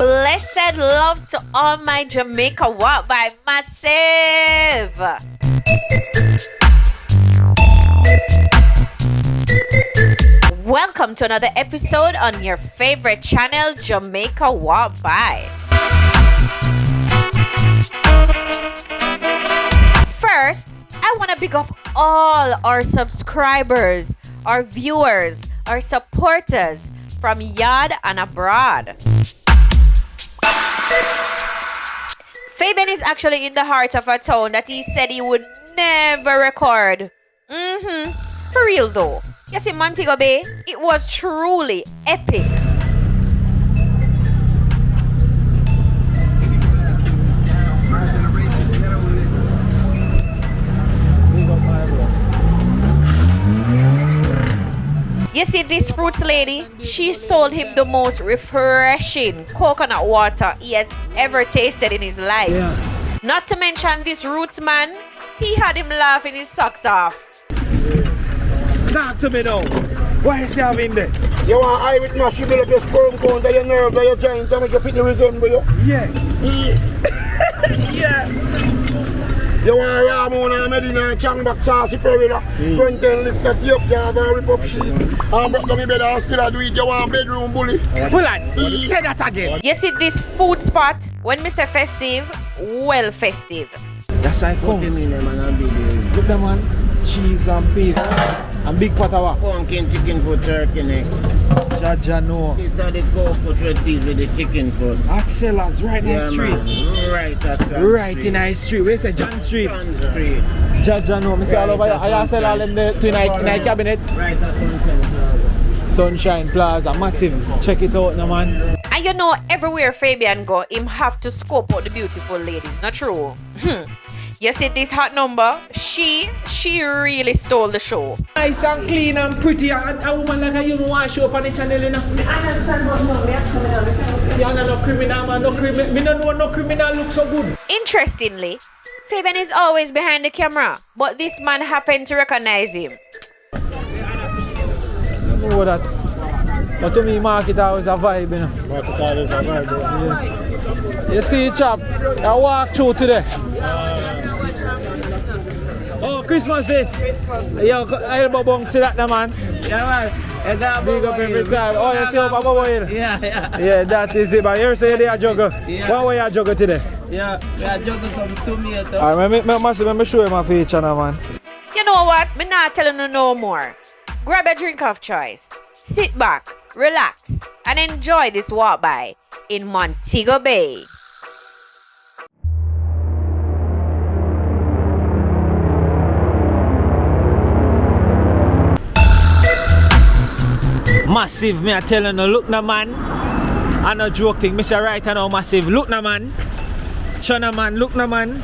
Blessed love to all my Jamaica Walk by Massive. Welcome to another episode on your favorite channel, Jamaica Walk by. First, I want to big up all our subscribers, our viewers, our supporters from yard and abroad. Fabian is actually in the heart of a town that he said he would never record. For real though. You see, Montego Bay, it was truly epic. You see, this fruits lady, she sold him the most refreshing coconut water he has ever tasted in his life. Yeah. Not to mention this roots man, he had him laughing his socks off. Talk to me now. What is you having there? You want eye with mash, you build up your sperm count, your nerves, your joints, and make your pity resemble you? Yeah. Yeah. You want Ramon and Medina and Changback saucy perilla. Front end lift that you up, you have a rip up sheet. And broke down my bed and still do it. You want bedroom bully. Hold on, say that again. You see this food spot, when me say festive, well festive. That's how I come. Look the man, cheese and peas and big pot of what? Pumpkin chicken foot turkey neck. Jaja no. These are the coconut red peas with the chicken foot. Axelas right in the street. Man. Right at John Right Street. in the street. Where say John Street? John Street. Jaja no. Me say all over here. I sell all in the cabinet. Right at Sunshine Plaza. Sunshine Plaza, massive. Check it out now, man. And you know, everywhere Fabian go, him have to scope out the beautiful ladies, not true? You see this hot number? She really stole the show. Nice and clean and pretty, and a woman like you don't want to show up on the channel, you know. I understand, but no, me criminal. You are no criminal, man. No criminal. Me don't know no criminal look so good. Interestingly, Fabian is always behind the camera, but this man happened to recognize him. I know that. But to me, market always a vibe, you know. Market always a vibe, yeah. You see, chap, I walk through today. Oh, Christmas this. Yo, elbow bong, see that, man? Yeah, man. Big up every time. Oh, you see up above oil? Yeah. Yeah, that is it. But you say they are juggle. Yeah. What way you juggle today? Yeah, we are juggling some tomato. Alright, let me show you my feature now, man. You know what? Me not telling you no more. Grab a drink of choice. Sit back, relax, and enjoy this walk by in Montego Bay. Massive, me I telling you, look na man. I no joke thing, me say right now, massive. Look na man. Chana man, look na man.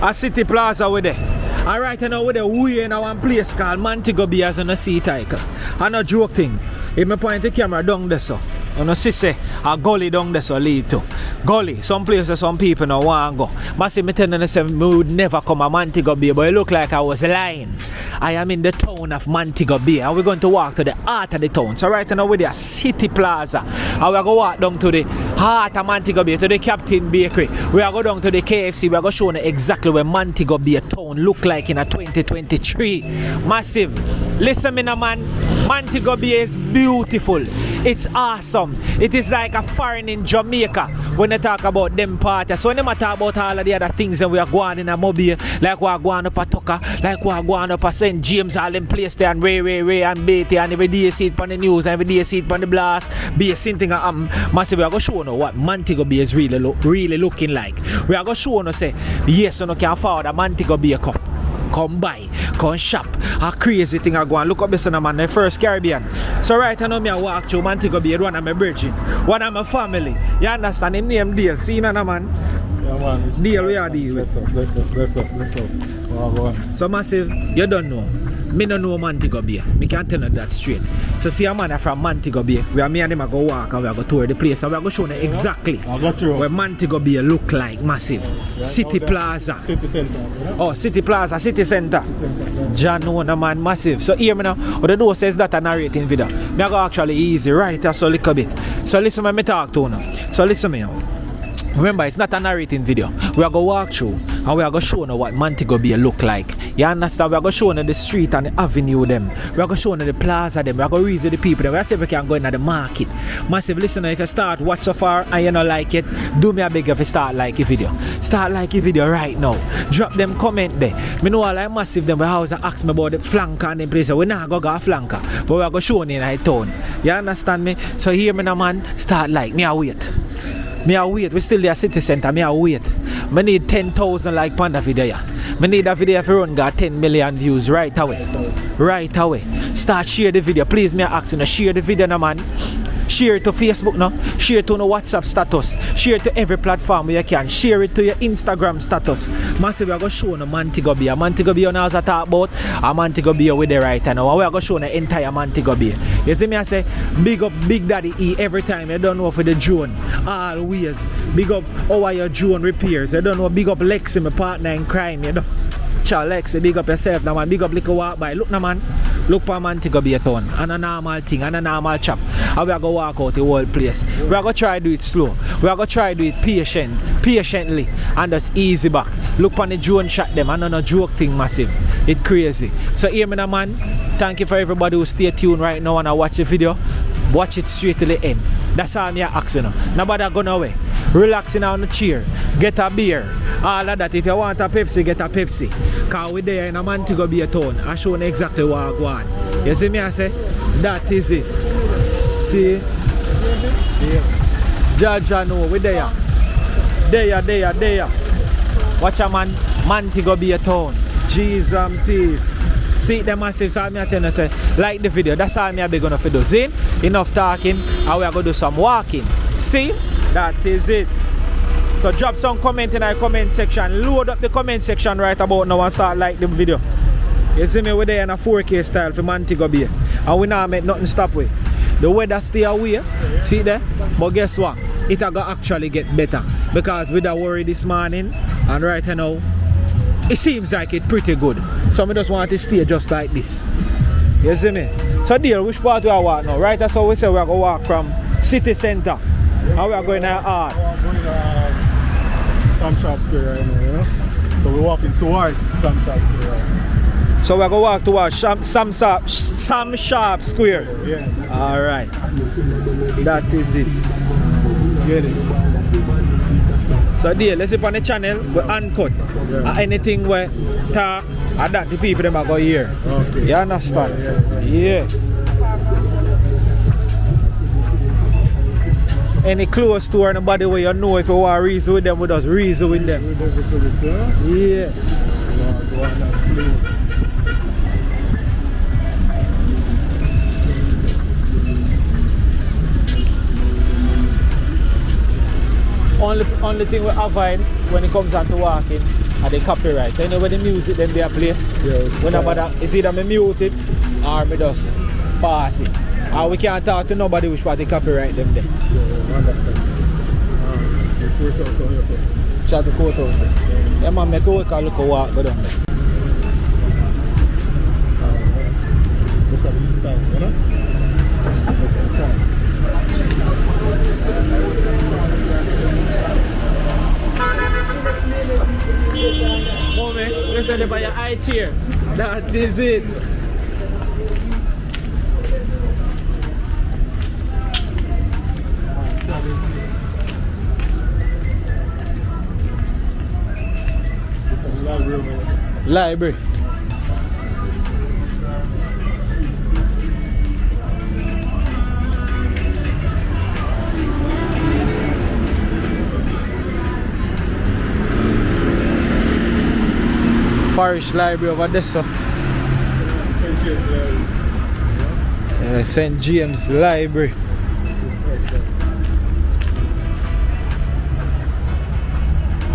A city plaza with it. And right now with the we in one place called Montego Bay as on a sea title. I no joke thing. If me point the camera down there so. You know, see say a gully down there so lead to. Gully, some places some people no want go. Massive, me telling you, say me would never come to Montego Bay, but it look like I was lying. I am in the town of Montego Bay and we're going to walk to the heart of the town. So right now we're there, City Plaza. And we're going to walk down to the heart of Montego Bay, to the Captain Bakery. We are going down to the KFC. We're going to show you exactly where Montego Bay town look like in a 2023. Massive. Listen me now, man. Montego Bay is beautiful. It's awesome. It is like a foreign in Jamaica when they talk about them parties. So when they talk about all of the other things that we are going in a Mobay, like we are going up a Tucker, like we are going up a St. James, all them place there, and Ray and Beatty, and every day see it on the news, and every day see it on the blast, be a same thing. Massive, we are going to show you what Montego Bay is really looking like. We are going to show you, say, yes, you can afford a Montego Bay cup. Come buy, come shop. A crazy thing I go and look up this man, the first Caribbean. So right now me I walk through Montego Bay, one of my brethren, one of my family. You understand him name Dale, see na man? Yeah man. Dale, we are deal with. Bless up. So Massive, you don't know. Me no know Montego Bay. Me can't tell you that straight. So see a man from Montego Bay. Where me and him go walk and we go tour the place and we go show them exactly where Montego Bay look like massive. City Plaza. City Center. Oh, City Plaza, City Center. John no man massive. So here me now. What the door says that a narrating video. Me I go actually easy right here so a little bit. So listen when me talk to you now. So listen me now. Remember, it's not a narrating video. We are going to walk through and we are going to show you what Montego Bay look like. You understand? We are going to show you the street and the avenue them. We are going to show you the plaza them. We are going to reason the people them. We are going to see if we can go into the market. Massive listener, if you start watch so far and you don't like it, do me a beg if you start like a video. Start like a video right now. Drop them comment there. Me know all I massive them. We house ask me about the flanker and the place. We not going to go flanker. But we are going to show you in a town. You understand me? So here me now man, start like. Me I wait. Me a wait, we still there city center, me a wait. Me need 10,000 like panda video. Me need a video if you run got 10 million views right away. Right away. Start share the video. Please me ask you, share the video now man. Share it to Facebook now. Share it to no WhatsApp status. Share it to every platform where you can. Share it to your Instagram status. Massive, we are going to show you Montego Bay. Montego Bay now as I talk about. A Montego Bay with the right now. We are going to show you the entire Montego Bay. You see me I say, big up Big Daddy E every time. You don't know for the drone. Always. Big up how your drone repairs. You don't know. Big up Lexi, my partner in crime. You know. Lexi, big up yourself now man. Big up little walk by. Look now man. Look for Montego Bay town. And a normal thing. And a normal chop. And we are going to walk out the whole place. We are going to try to do it slow. We are going to try to do it patiently. And just easy back. Look on the drone shot them. And no joke thing massive. It's crazy. So hear me now man. Thank you for everybody who stay tuned right now and I watch the video. Watch it straight to the end. That's all me asking you. Nobody going away. Relaxing on the chair. Get a beer. All of that. If you want a Pepsi, get a Pepsi. Because we're there in a Montego Bay town. I show you exactly what I want. You see me I say? That is it. See? Jaja know we're there. There. Watch a man. Montego Bay town. Jesus and peace. See the massive, so I'm telling you, say, like the video, that's all I'm going to do. See? Enough talking, and we are going to do some walking. See? That is it. So drop some comment in the comment section. Load up the comment section right about now and start like the video. You see me, we're there in a 4K style for Montego Bay. And we not make nothing stop with. The weather stay away, see there? But guess what? It will actually get better. Because we don't worry this morning, and right now, it seems like it's pretty good. So I just want to stay just like this. You see me? So dear, which part we are walk now? Right, that's how we say we are going to walk from city center. And we are going to art. Sam Sharp Square right now, you know? So we're walking towards Sam Sharp Square right now. So we're going to walk towards Sam Sharp Square? Yeah. Alright. That is it. Get it. So dear, let's see on the channel, we uncut. Yeah. Anything we talk, and that the people them are going to hear. Okay. You understand? Yeah. Any close to anybody where you know if you want to reason with them, we just reason with them. Yeah. Only thing we avoid when it comes on to walking are the copyright. So you know when the music then they play, it's either me mute it or me just pass it. And we can't talk to nobody which part they copyright them there. Shot the courthouse. Yeah man, make a look a walk go down there. Moment, listen by your eye chair. That is it. Library. Parish Library over there, so. St. James Library.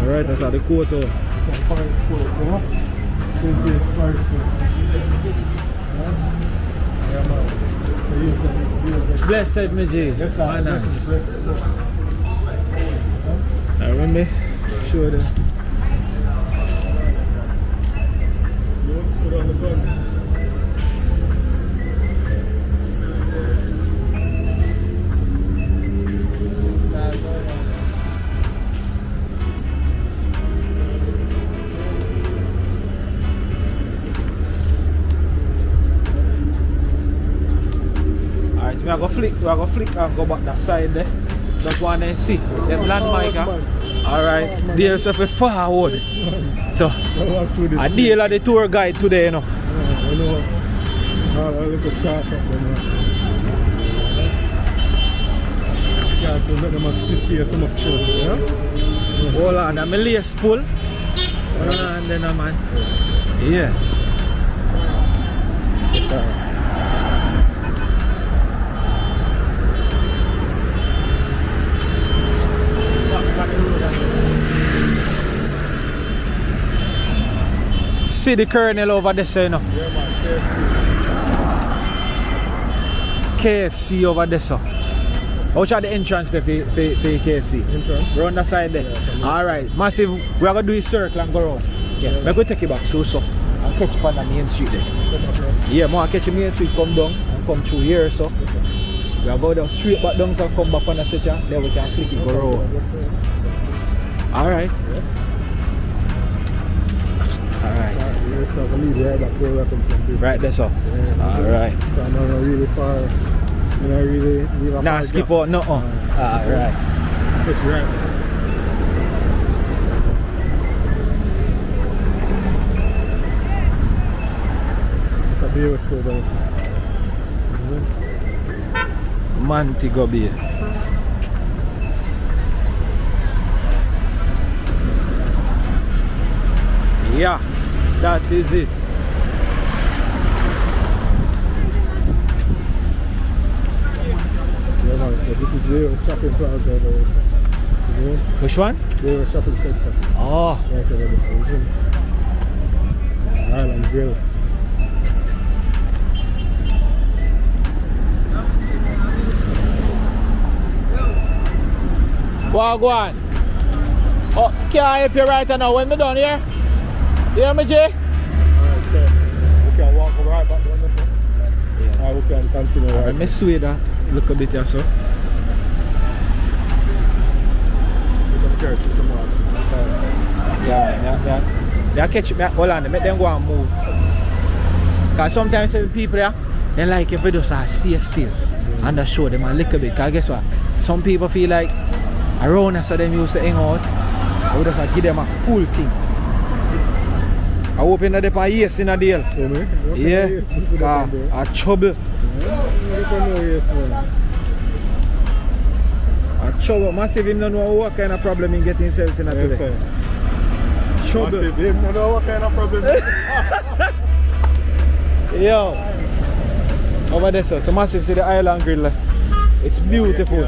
Alright, that's how the courthouse. Blessed me, G. I remember. Sure them. Alright, we are gonna flick and go back that side there. Just want to see them landmark. Alright, there's a forward. So, I deal with the tour guide today, you know. I know. A little short up there. Can't let them sit here too much. Yeah? Hold on, I'm a lace pull. And then, man. Yeah. See the colonel over there, so, you know. Yeah, man, KFC over there, so. Which are the entrance for KFC? Entrance? Round the side there. Yeah, alright, massive. We are going to do a circle and go around. Yeah, we're going to take it back, so. And catch up on the main street there. Yeah, more catch the main street, come down and come through here, so. We are going down straight back down, so come back on the stretcher. Then we can flick it, go around. Alright. Alright. Right there, so. Alright. So I'm not really far. You know, really Nah, skip out, no. Alright. It's right. It's a beautiful place. Montego Bay. Yeah, that is it. Yeah, man, so this is the shopping plaza. Which one? The shopping center. Oh. Right over there. Island Grill. Well, go on. Oh, can I help you right now when we're done here? You hear me, Jay? Alright, so we can walk right back down there. Yeah. Or we can continue right. Let me sway that look a bit here, so. We can carry through some more. Yeah, catch me. Hold on, make them go and move. Because sometimes people there, they like if we just stay still and just show them a little bit. Because guess what? Some people feel like around us, so them used to hang out. I would just give them a full thing. I hope that they pay yes in a deal. Yeah, a trouble. A trouble. Massive him don't know what kind of problem he get himself in today. Trouble. Massive him don't know what kind of problem. Yo. Over there, so Massive see the island grill. It's beautiful.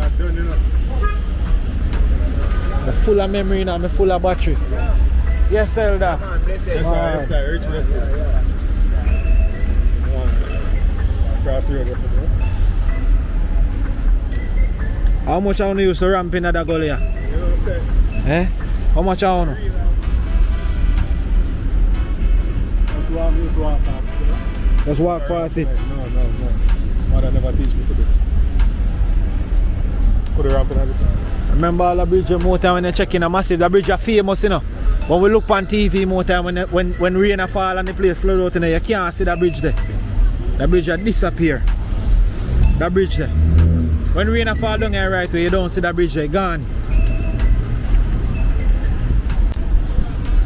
I'm full of memory now, I'm full of battery. Yes, Elder. Yes, sir. Rich, yes, sir. Cross the road. How much I want to use to ramp in that gully? Eh? How much I want to? Just walk past it. No. Mother never teach me to do. Put a ramp in every time. Remember all the bridge more time when they check in a Massive, the bridge are famous, you know. When we look on TV more time when rain fall and the place flood out in there, you can't see the bridge there. The bridge will disappear. The bridge there. When rain fall down here right way, you don't see the bridge there, gone.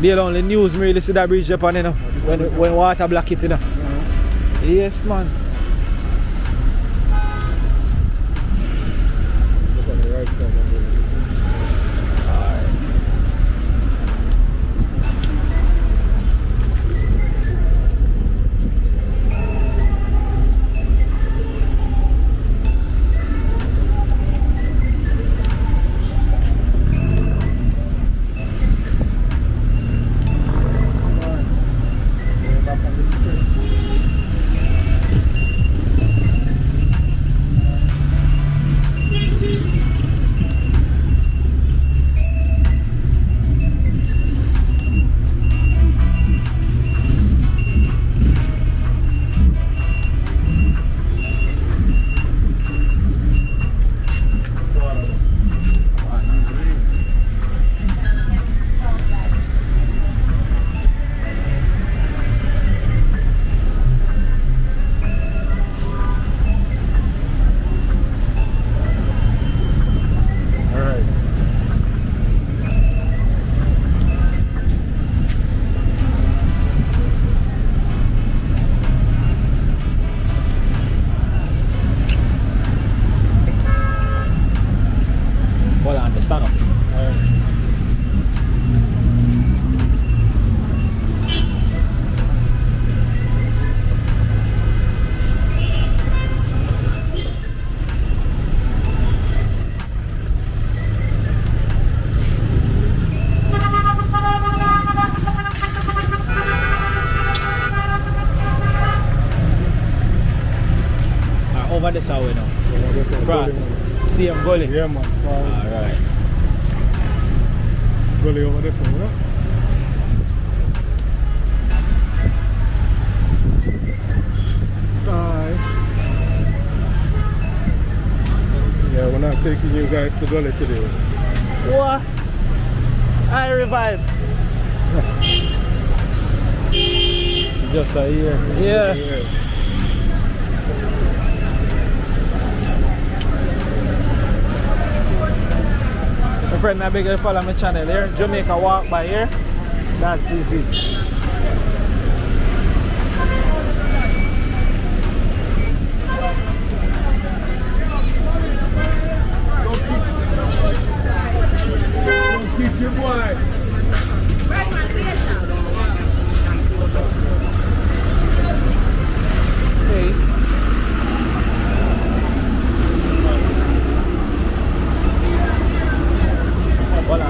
They only news me really see the bridge upon, you know, when water block it, you know. Yes, man. Look on the right side. Hold on, stand up. Over this way now. Cross. See him gully. Yeah, man. Alright. Gully over this one, you know? Side. Yeah, we're not taking you guys to gully today. What? I revive. She just a here. Yeah. My friend, I beg you to follow my channel here. Jamaica walk by here. That is it. Don't keep your boy. Hey. Hold on.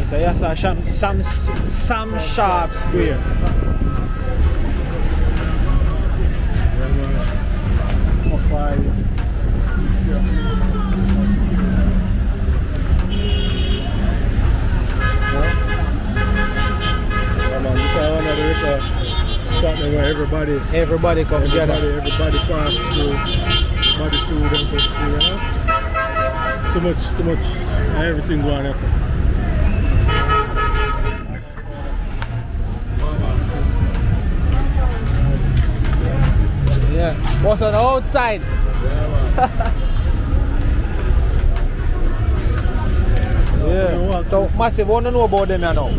So yes, some sharp square. Everybody come together. Everybody pass through. Body through them go through, you know? Too much. Everything going on. Yeah. What's on the outside? Yeah. So massive, wanna know about them now?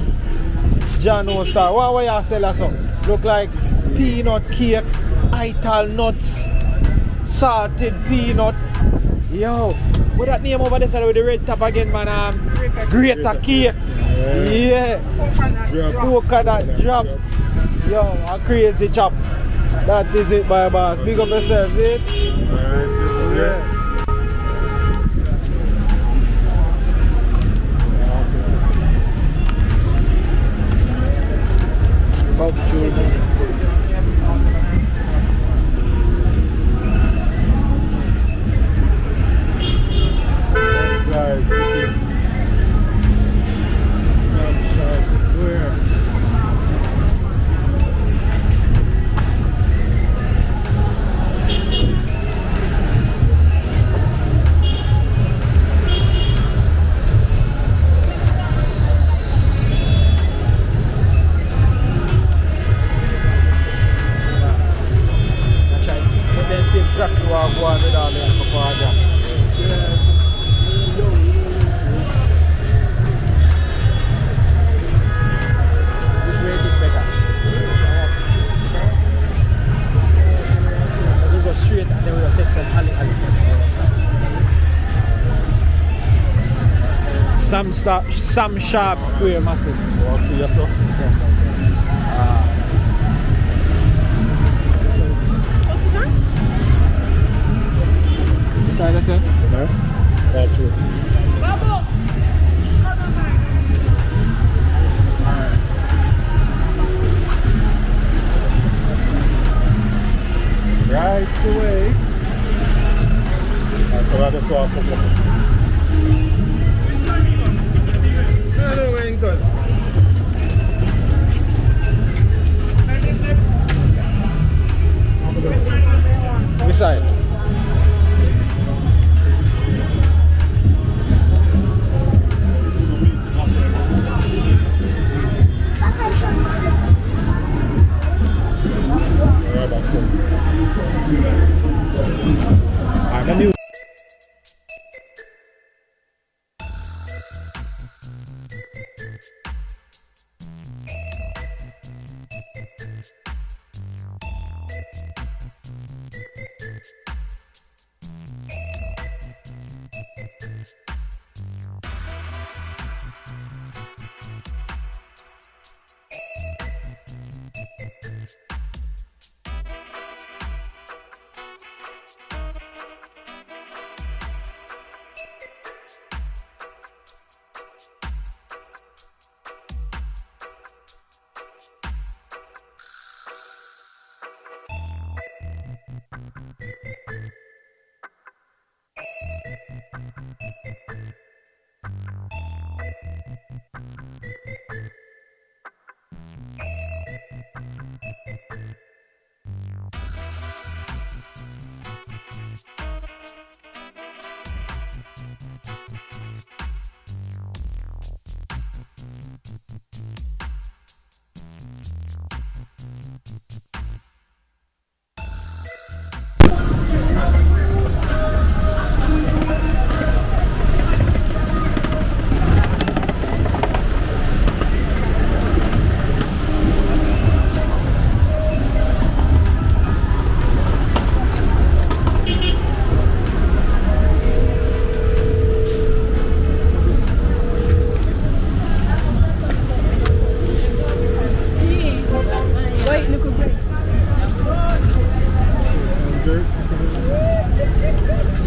John No Star. What y'all sell us on? Look like peanut cake, ital nuts, salted peanut. Yo, what that name over there side with the red top again, man? Greater cake. Yeah. Coconut drops. Yo, a crazy chop. That is it, my boss. Big up yourself, see? Yeah. Cup children. Guys, this is Sunshine Square. Some sharp square massive. Walk to yourself. Beside us, eh? That's true. Right away. That's what I saw for hello, Wellington. Beside. Let me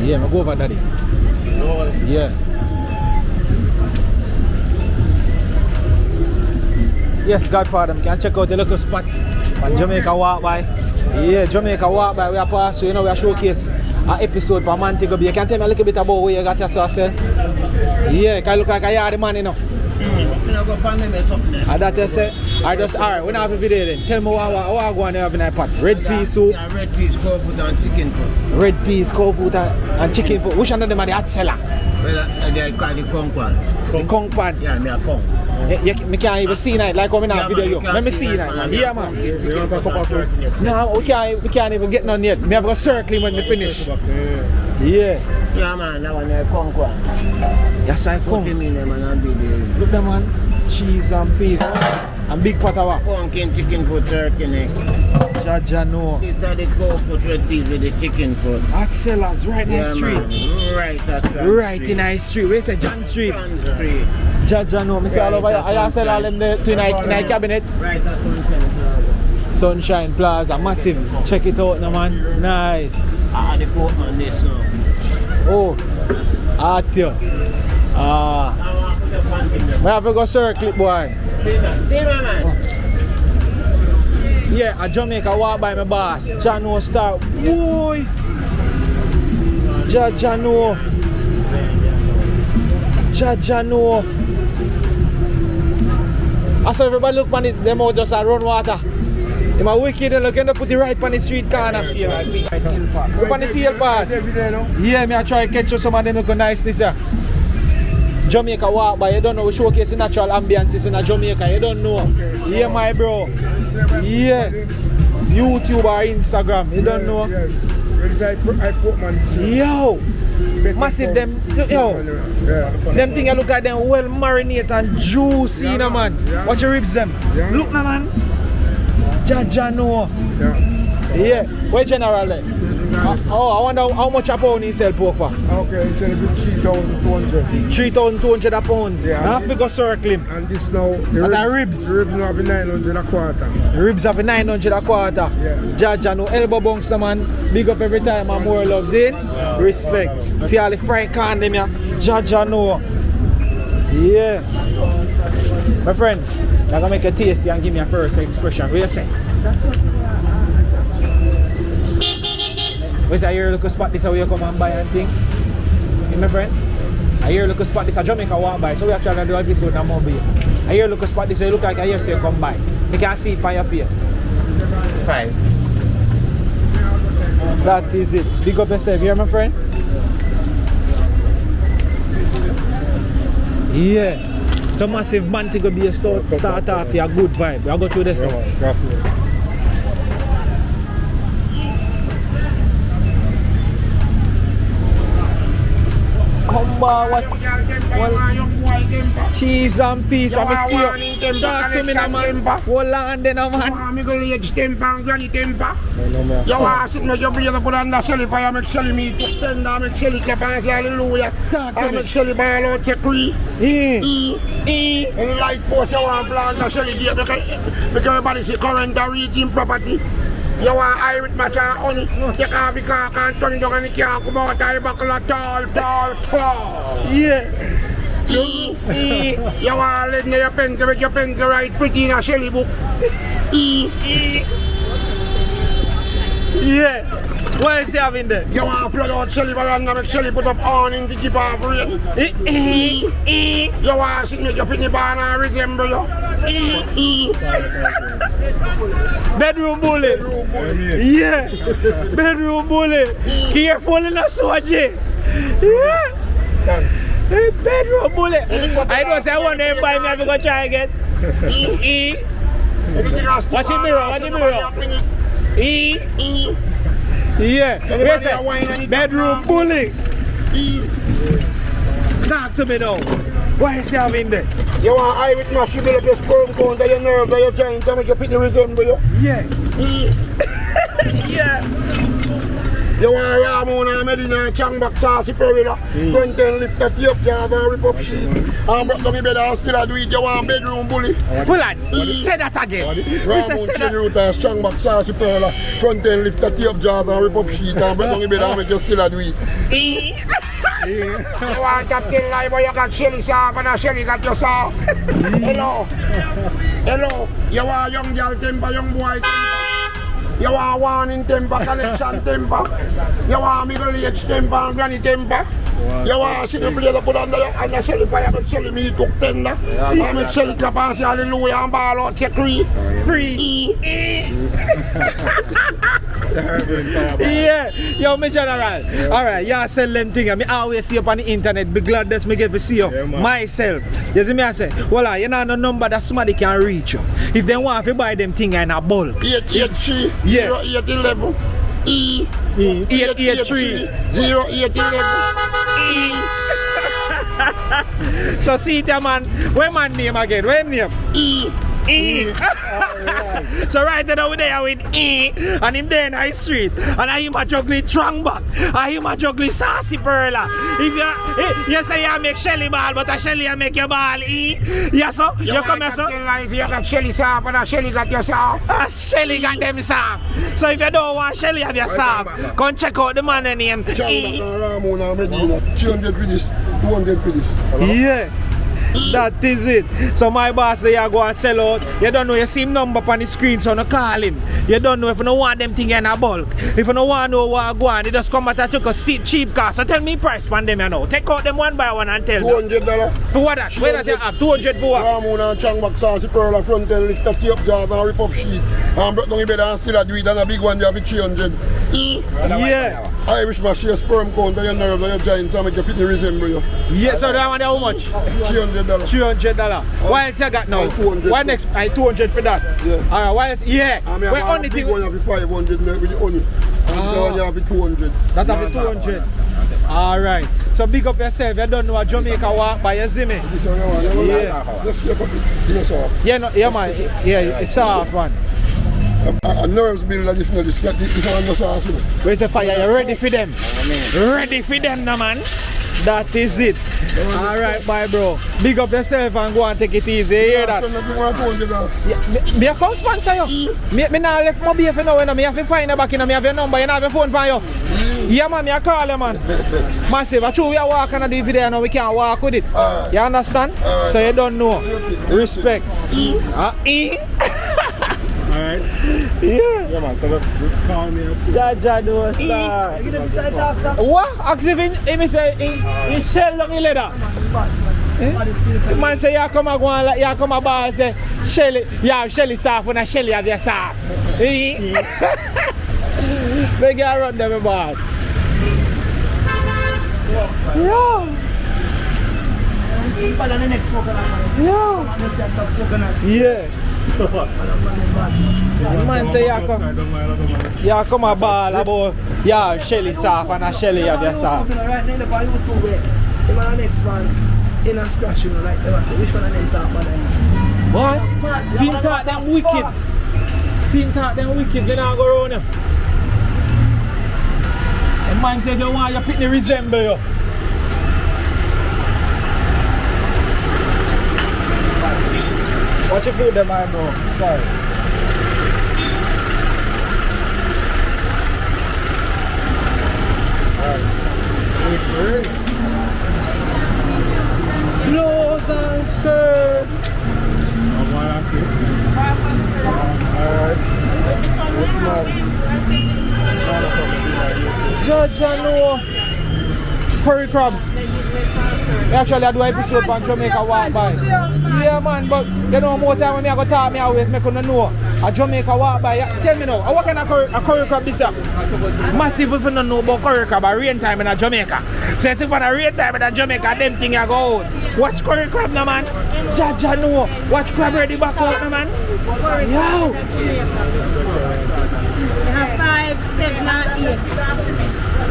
yeah, I go over daddy. Yeah. Yes, Godfather, we can check out the local spot on Jamaica Walk By. Yeah, Jamaica Walk By. We are past, so you know, we are showcase an episode for Montego Bay. You can tell me a little bit about where you got yourself, sir? Yeah, can look like a yard man, you know. And that you say, alright, we don't have a video then. Tell me what I go on there in that pot. Red peas soup. Yeah, red peas, cold food and chicken food. Red peas, cold food and chicken food. Which one of them are the hot seller? Well, they call the kong pan. The kong pan. Yeah, me a kong. Me can't even see it like coming out video. Let me see it, man. Yeah, man. You want a cup of fruit? No, we can't even get none yet. Me have a circling when we finish. Yeah. Yeah, man, that one is kong pan. Yes, I Put come. him in them and be the Look, that man. Cheese and peas. And big pot of what? pumpkin chicken food turkey neck. Jaja no. These are the cold food red peas with the chicken food. Hot sellers right in the Yeah, street. man. Right at John Right Street. in the street. Where is it? John Street. John Street. Jaja no. I see all over here. I sell all them in the cabinet. Right at Sunshine. Sunshine Plaza. Massive. Check it out now, man. Nice. The Portman this now. Oh. Out here. We have to go circle it, boy. See my man. Yeah, a Jamaica Walk By my boss. Jano Star. Boy. Jano. Jano. I saw everybody look on it, them out just run water. If I'm wicked, they look and put it right on the street corner. Look on the field part. Yeah, me I try to catch some of them look nice this year. Jamaica Walk By, you don't know, we showcase the natural ambiences in Jamaica, you don't know. Yeah, my bro. Yeah. YouTube or Instagram, you don't know. Yo. Massive them, yo. Them thing you look at them well marinated and juicy, yeah, man. Watch your ribs them. Yeah. Look now, man. Jaja no. Yeah. Where general then? Oh, I wonder how much a pound he sell pork for? Okay, he sell it with 3,200. 3,200 a pound. Yeah. I have to go circling. And this now, the ribs. The ribs now have 900 a quarter. The ribs have 900 a quarter. Yeah. Jaja, no elbow bunks, the man. Big up every time, and more loves in. Respect. See all the fried corn them here. Jaja, no. Yeah. My friend, I'm gonna make a taste and give me a first expression. What you say? Where's a here look spot this how you come and buy and thing? My friend? I hear look spot this a Jamaica walk by, so we actually do a episode of Mobay. I hear look spot this, so you look like I hear so you come by. You can see it by your face. Fine. That is it. Big up yourself, here my friend. Yeah. So massive Montego Bay start off a good vibe. I'll go through this. What? Cheese and peas. I'm see you. Talk to me now, man. Hold on then, man. I'm going to age temper and granny temper. You want to sit me, you bring the put on the shelly fire, make shelly meat, tender, make shelly clap and say hallelujah. I make shelly ball out, say free. Any light post you want to plant the shelly gate, because everybody say current and reaching property. You want eye with match and honey, take off the car and turn it down and the car come out, I buckle a tall. Yeah. You want to let your pencil with your pencil right pretty in a shelly book. Yeah. What is he having there? You want to flood out shelly veranda, make shelly put up awning to keep off rain. You want to sit with your penny barn and resemble you. Bedroom bully. Yeah. Bedroom bully. Careful in the soji. Yeah. Bedroom bully. I don't say I want to buy me, I'm going to try again. Watch it mirror, watch it mirror. Yeah. Where's that? Bedroom bully. Talk to me now. What is he having there? You want eye with mash, you build up your sperm count, your nerve, your joint, to make your pitney resemble you. Yeah. Yeah. You want Ramon and Medina and Changback saucy perilla. Front end lift that you up, you have a rip up sheet. And broke down the bed and still do it, you want bedroom bully. Hold on, say that again. Ramon Chili Root and Changback saucy perilla. Front end lift that you up, you have a rip up sheet. And broke down the bed and make you still do it. You want Captain Live, but you got Shelly Saw and a Shelly got your saw. Hello. You want young girl temper, young boy temper. You want warning temper, collection temper. You want middle age temper and granny temper. You want to see the blade put under you and the Shelly fire, make Shelly meat cook tender. And make Shelly clap and say hallelujah and ball out, say free. Yeah, yo, my general. Alright, you sell them things. I always see up on the internet. Be glad that me get to see you myself. You see me, I say, well, you know no number that somebody can reach you. If they want to buy them things in a bulk. 883 Yeah. 0811 883 0811 So see it, man. Where my name again? Where name? E. So right now there with E and him there in the street and I him a juggling trang back. I him a juggling sassy perla. If you say you make Shelly ball, but a Shelly make your ball E. Yes sir? You come here sir? You got Shelly soft and a Shelly got your soft. A Shelly got them soft. So if you don't want Shelly have your soft, come check out the man name E. 300 with this, 200 with this. Yeah. That is it. So my boss they are go and sell out. You don't know you see him number on the screen, so no call him. You don't know if you don't want them thing in a bulk. If you don't want to know what go on, they just come at you because cheap car. So tell me price on them you know. Take out them one by one and tell me. $200. For what that? Where that you have? 200 for what? Ramon and Changback saucy pearl front end lift that up jars and rip up sheet. And broke down the bed and still do it and a big one you have 300. Yeah. Irish mash your sperm count and your nerves and your joints and make your pitney resemble you. Yeah, so that one how much? $300. $300. What else you got now? 200. What next? 200 for that? Yeah. Alright, what else? Yeah. I mean, Where I only big thing? one you have 500 with the honey. And the one you have 200. That have 200. Alright. So big up yourself. You don't know a Jamaica walk by you see me? This one you want. Yeah. Just keep up it. You know, so. Yeah, no, yeah man. Yeah, it's soft man. A nerves builder, this one just off. Where's the fire? You ready for them? Ready for them, no man? That is it. Alright, bye, bro. Big up yourself and go and take it easy. You hear that? Me a come sponsor you. Me not left Mobay for now. Me have to find you back in. Me have your number. You have your phone for you. Yeah, man. Me a call you, man. Massive. I true we are walking on the video now. We can't walk with it. You understand? So you don't know. Respect. Alright? Yeah. Yeah, man, so let's call me. Jaja do star. What? Ask if he say he shell long in leather. The man say you come and go and like you come and bar say Shelly, you have Shelly soft when a Shelly have your soft. Make you run them about. Yeah. Yeah. The man say you come a ball about yeah Shelly soft and a Shelly have your soft. Right now, the YouTube way. The man next man in a squash, you know, like they say, which one of them talk about them? What? Team talk them wicked. Team talk them wicked, they not go around them. The man say if you want your picnic resemble you. Watch your food, them man, bro. Sorry. Alright. Clothes and skirt. Judge and no curry crab. Actually, I do an episode on Jamaica walk by. Yeah, man, but you know, more time when I go talk, I always make you know. A Jamaica walk by. Tell me now, what kind of curry crab this up? Massive if you don't know about curry crab, a rain time in Jamaica. So it's for a rain time in Jamaica, them thing you go out. Watch curry crab now, man. Jaja know. Watch crab ready back out now, man. Yo. We have 5, 7, and 8.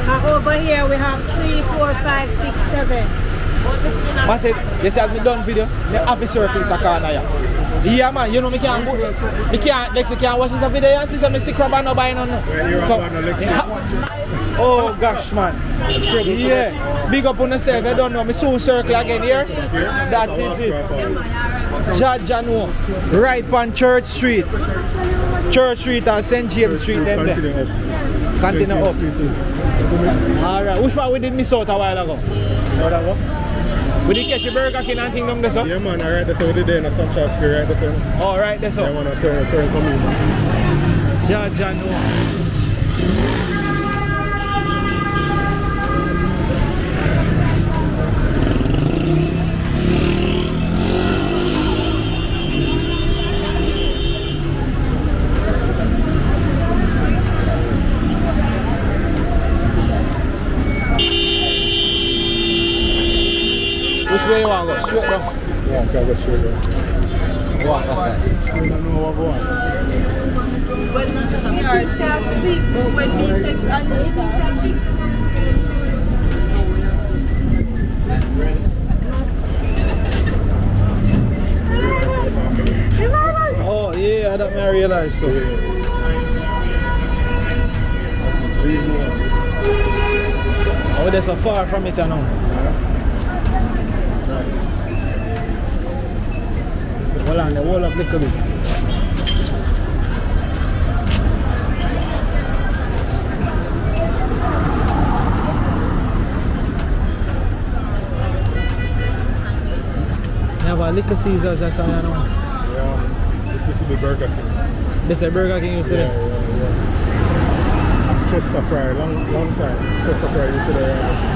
And over here we have 3, 4, 5, 6, 7. Man said, you see as me done video, me have a circle in the corner here. Yeah man, you know me can't go. Me can't, Lexi can't watch this video and see me see crab and no buy none. So, oh gosh man. Yeah, big up on yourself, I don't know, me soon circle again here. That is it. Jaja know, right on Church Street. Church Street and St. James Street them there. Continue up. Alright, which one we did miss out a while ago? We did catch a Burger King and thing down there, so? Yeah man, I ride this over there in a sunshine ski right there. Oh, right there, so? I want to turn for me. Jaja no. Which way you want to go? Straight down? Yeah, I can go straight down. Walk that side. I don't know what going on. Well, not enough cars are big, but when we take Oh yeah, that I realized too. Oh, they're so far from it now. Hold on, the wall up little bit. You have a little Caesars or something, you know? Yeah, this is the Burger King. This is a Burger King you see there? Yeah. Chester fry, long time. Chester fry, you see there.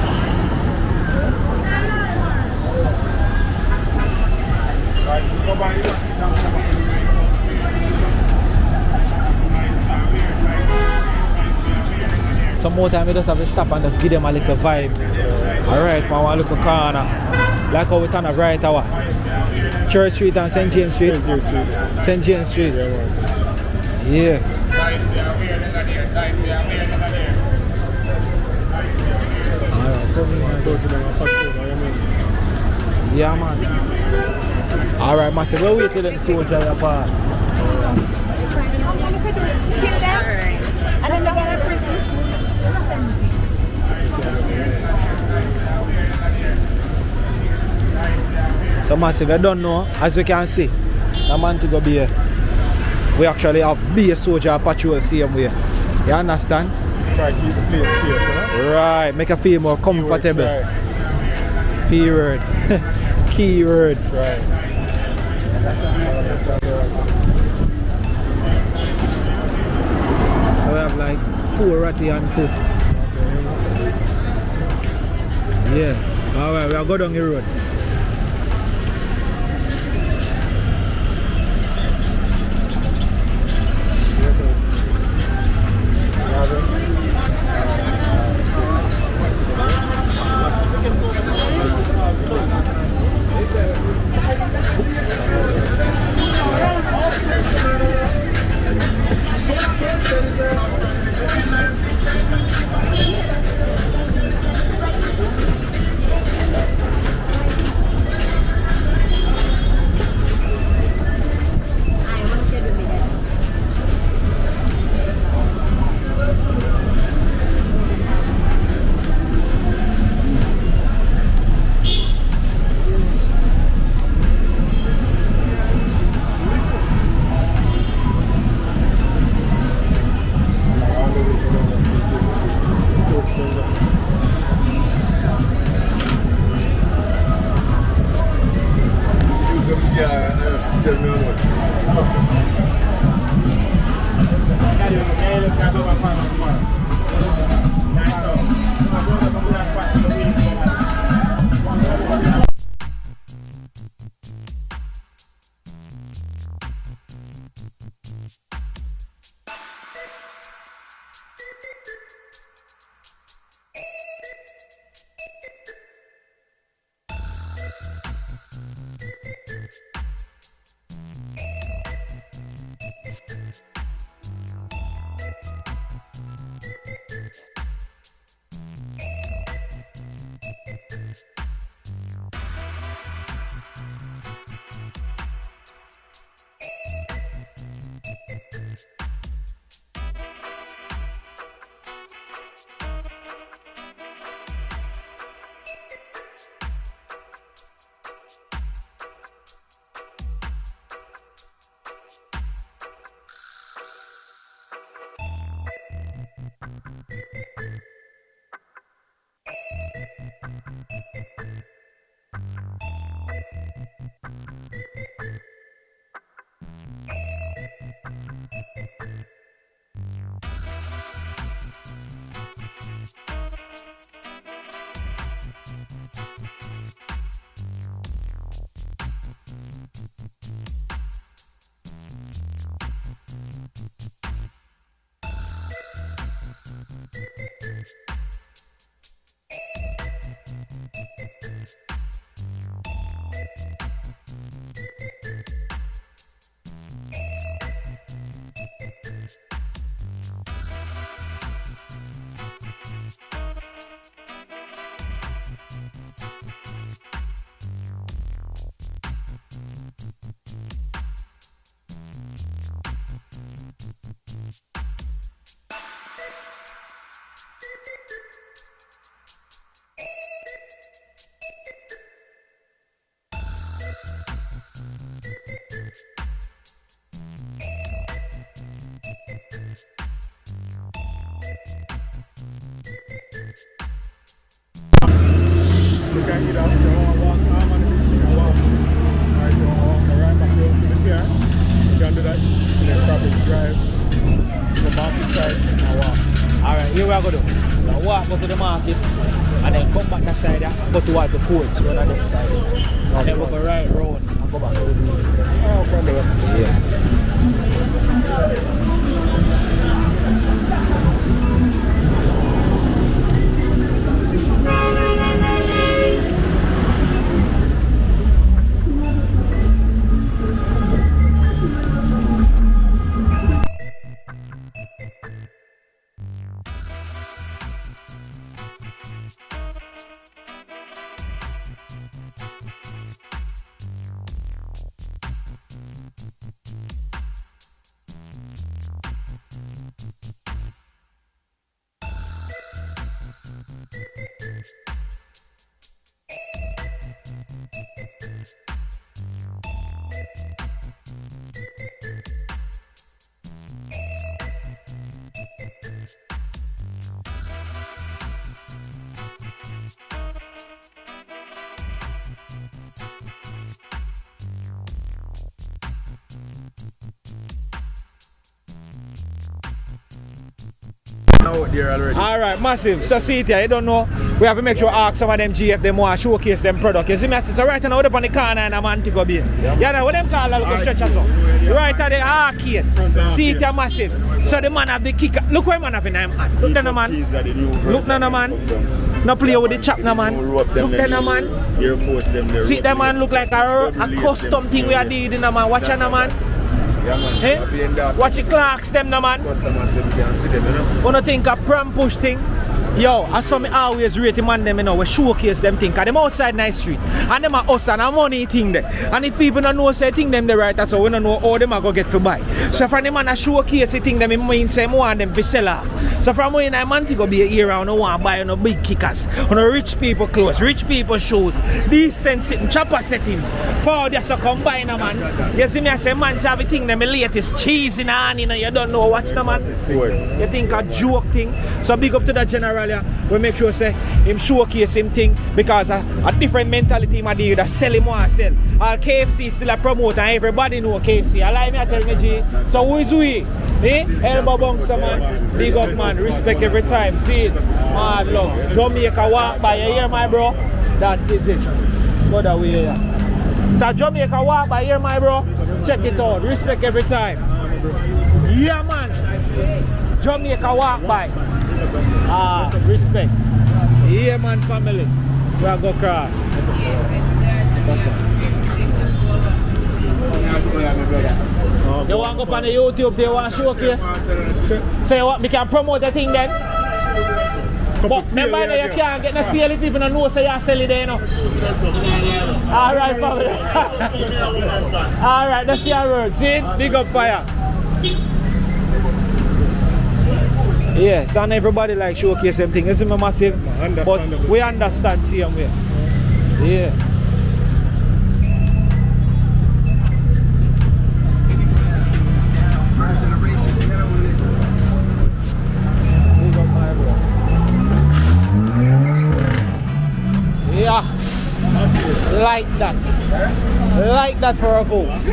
Some more time we just have to stop and just give them a little vibe. Alright, man, one little corner. Like how we turn up right our Church Street and St. James Street. St. James Street. Yeah. Alright, come in and go to them. Yeah, man. Alright, man, so we'll wait till them soldiers are pass. could kill them. And then they're going to prison. So massive, I don't know, as you can see, the Montego Bay, we actually have be a soldier patrol same way. You understand? Try to keep the place safe, you know? Right, make it feel more comfortable. Keyword. Keyword. Right. So we have like 4 ratty and 2. Yeah. Alright, we'll go down the road. You can get out, you want to walk arm and you can walk. Alright, you want to walk right back to the car. You can do that. And then probably drive to the market side and walk. Alright, here we are going to do. We'll walk go to the market and then come back that side go towards the ports on the next side. And then we'll go right round and go back to the beach. Oh, probably. Yeah. out there already. Alright, massive. So see it here, you don't know. We have to make sure ask some of them GF them want to showcase them product. You see me? So right now, we're up on the corner in Montego Bay. Yeah, now what them call a little stretch or so. Right at the arcade. See it here, massive. So the man have the kicker. Look what man have in him hand. Look at the man. Look at the man. No play with the chap, no man. Look at the man. See the man look like a custom thing we are doing, no man. Watch the man. Hey? Watch the clocks them, no man. Wanna think a pram push thing? Yo, I saw me always rate the man them, you know, we showcase them thing. Cause them outside nice street. And them are us and our money thing there. And if people don't know say thing them the right, so we don't know how them are go get to buy. So from the man a showcase the thing them, it means say want them to sell off. So from when I man to go be a year round, no want buy no big kickers, no rich people clothes, rich people shoes, decent sitting, chopper settings. For just to combine a man. You see me I say man say everything them the latest cheese in hand, you know, you don't know watch the man. You think a joke thing. So big up to the general. We make sure say him showcase him thing because a different mentality him a deal that sell him want sell. All KFC still a promote and everybody know KFC. I like me I tell me G. So who is we? Me? Elbow bouncer man. Big up man. Respect every time. See it? Mad love. Jamaica walk by. You hear my bro? That is it. Go that way here. So Jamaica walk by. Hear my bro? Check it out. Respect every time. Yeah man. Jamaica walk by. Respect. Yeah man family. We are go cross. That's all. You want to go on the YouTube, they want to showcase? So you want me can promote the thing then? But remember that you can't get no sale if people don't know so you sell it there, you know. Alright family. Alright, that's your word. See? Big up fire. Yes, and everybody like showcase them thing. It's massive, but we understand same way. Yeah. Yeah, like that for our folks.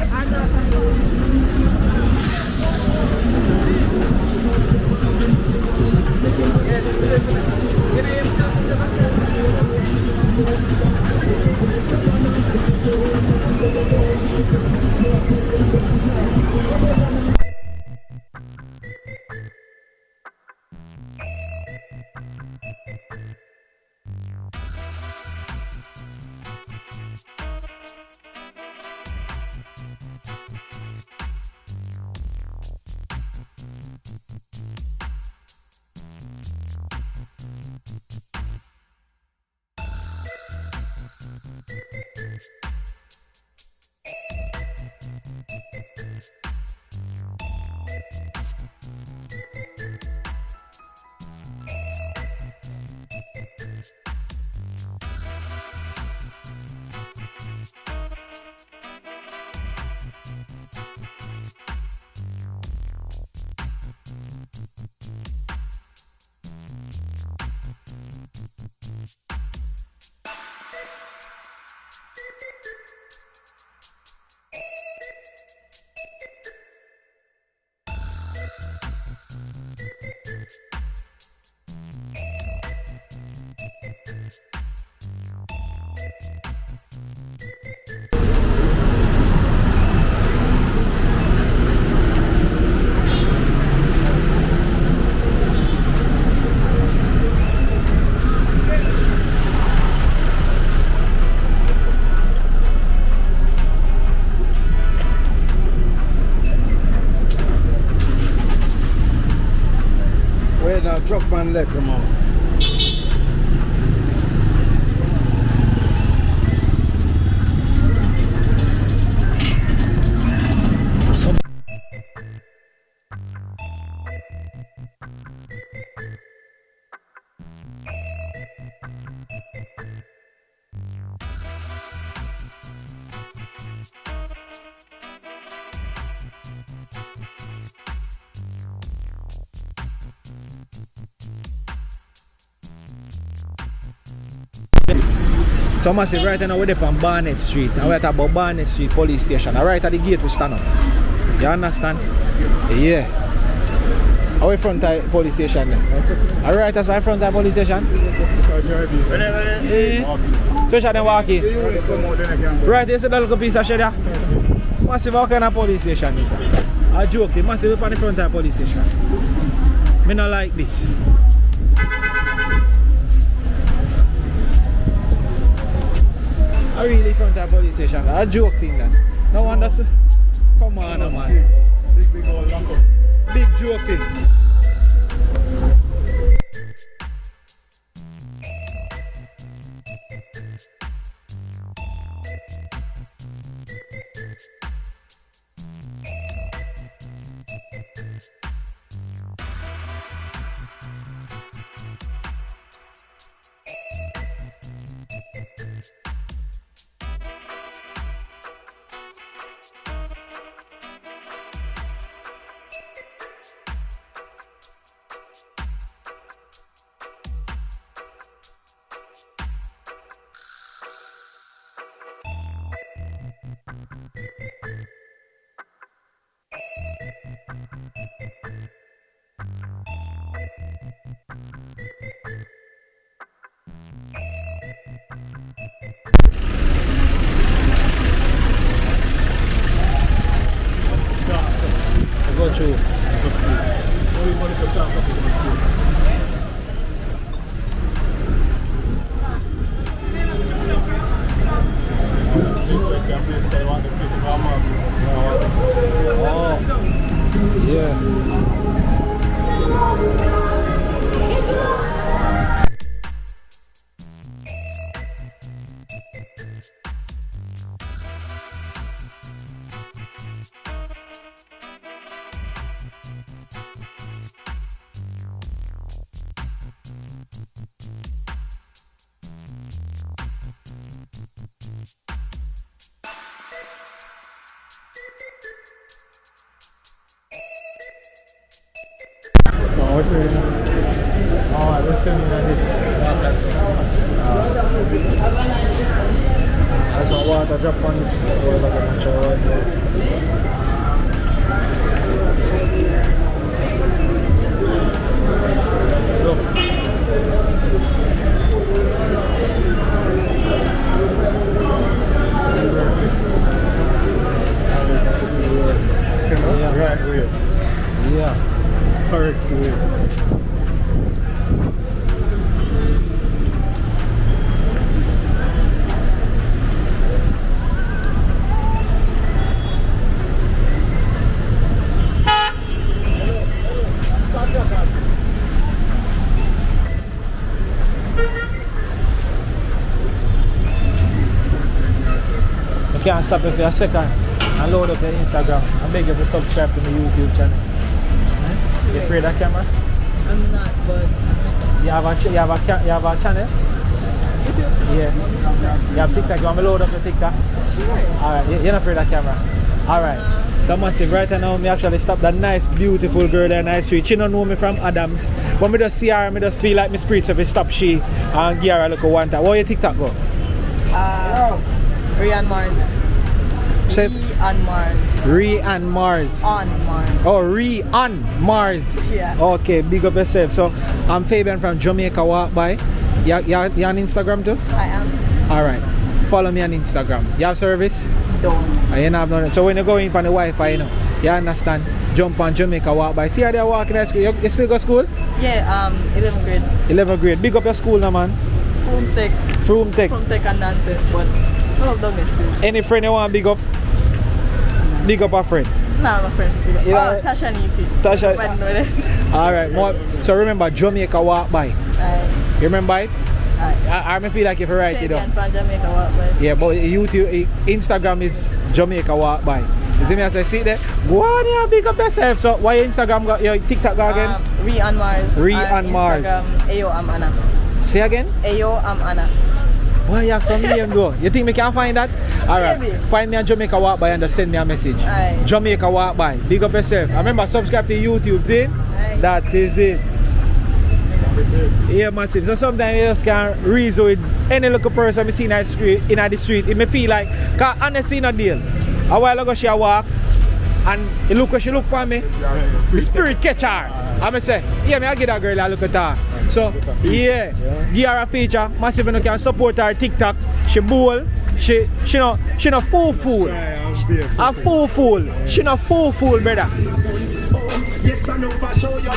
Truck man let them out. So massive right now we're there from Barnett Street and we're at about Barnett Street police station. And right at the gate we stand up. You understand? Yeah. Away front of police station then. Alright, that's our front of police station. So shall they walk in. Right, there's a little piece of shit there. Massive what kind of police station is that? I joke, massive on the front of police station. Me not like this. I really front of police station. I joke thing that. No wonder so. Come on, man. Big joke thing. Go through. Oh, yeah. Oh, we're sending this. There's a water drop on this. Look. Right way. Yeah. Correct way. You can't stop it for a second and load up your Instagram. I beg you to subscribe to my YouTube channel. You afraid of camera? I'm not, but You have a channel? Yeah. You have TikTok. You want me to load up your TikTok? sure. Alright, you're not afraid of camera? Alright. So massive, right now me actually stop that nice beautiful girl there in the street. She don't know me from Adams. But me just see her, I just feel like my spirits if I stop she and give her a look at one time. What your TikTok go? Rian Mars. Say On Mars. Re and Mars. On Mars. Oh, Re on Mars. Yeah. Okay, big up yourself. So I'm Fabian from Jamaica Walk By. You on Instagram too? I am. Alright. Follow me on Instagram. You have service? Don't. You know, no. So when you go in on the Wi-Fi, you know, you understand? Jump on Jamaica Walk By. See how they're walking at school. You still go to school? Yeah, 11th grade. 11th grade. Big up your school now, man. From Tech. From Tech. From Tech and nonsense, but no domestic. Any friend you want big up? Big up a friend. Nah, my friends. Yeah. Oh, Tasha Nipi. Tasha. Alright. Alright. So remember Jamaica Walk By. You remember it? I feel like if you write it down. From Jamaica Walk By. Yeah, but YouTube, Instagram is Jamaica Walk By. You see me as I see there? Go on here, big up yourself. So why your Instagram got your TikTok go again? Re on Mars. Re on Mars. Instagram, Ayo, I'm Anna. Say again? Ayo, I'm Anna. Why you have some name though? You think me can find that? Alright. Maybe. Find me on Jamaica Walk By and just send me a message. Aye. Jamaica Walk By. Big up yourself. I remember subscribe to YouTube, see? Aye. That is it. Yeah, massive. So sometimes you just can reason with any local person I see in the street, it may feel like, cause honestly no deal. A while ago she walk And you look where she look for me, the spirit catch her. And I say, yeah, I give that girl a look at her. So, yeah, give her a feature. Massive you can support her TikTok. She bold. She no fool. A fool. She no fool, brother. Yes, I know if I show you.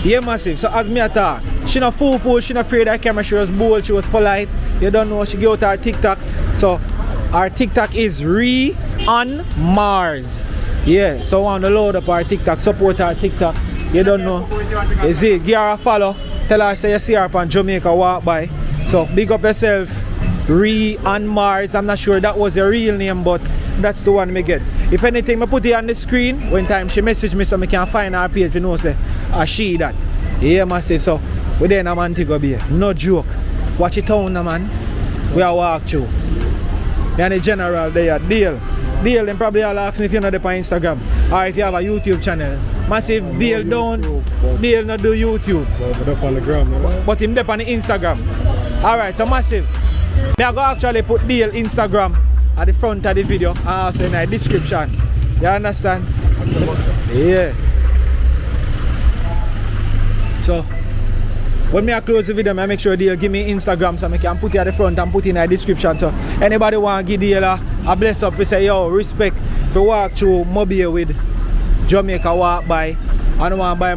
Yeah, massive. So as me talk, she not fool, she not afraid of the camera. She was bold, she was polite. You don't know, she gave out her TikTok. So our TikTok is on Mars. Yeah, so I want to load up our TikTok, support our TikTok. You don't know. You see, give her a follow. Tell her say you see her on Jamaica walk by. So big up yourself. On Mars. I'm not sure that was your real name, but that's the one me get. If anything, I put it on the screen when time she message me so I can find her page, you know, say, she that. Yeah, massive. So, we're there in Montego Bay. No joke. Watch it town, man. We are walk through. Me and the general there, Dale, them probably all ask me if you're not there on Instagram or if you have a YouTube channel. Massive, Dale not do YouTube. But him there on the Instagram. Alright, so massive. Me I go actually put Dale Instagram at the front of the video and also in the description. You understand? Yeah. So when I close the video, I make sure Dale give me Instagram so I can put it at the front and put it in the description. So anybody want to give Dale a bless up, we say yo, respect for walk through Mobay with Jamaica walk by. I don't want to buy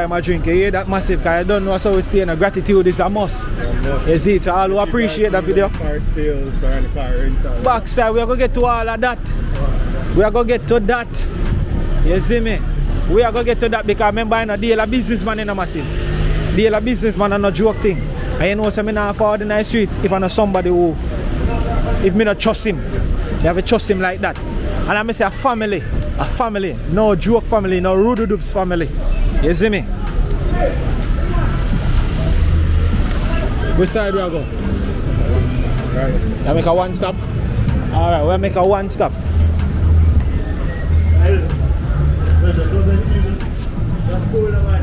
my drink. You hear that massive? Because I don't know how we stay in a gratitude is a must. You see it? So all who appreciate that video. Backside, we are going to get to all of that. We are going to get to that. You see me? We are going to get to that because remember I'm a deal a businessman in a massive. Deal a businessman and no joke thing. And you know, so I'm not forward in the street if I know somebody who, if me not trust him, you have to trust him like that. And I say a family, no joke family, no rude-doops family. You see me? Which side do I go? I make a one stop? Alright, we'll make a one stop.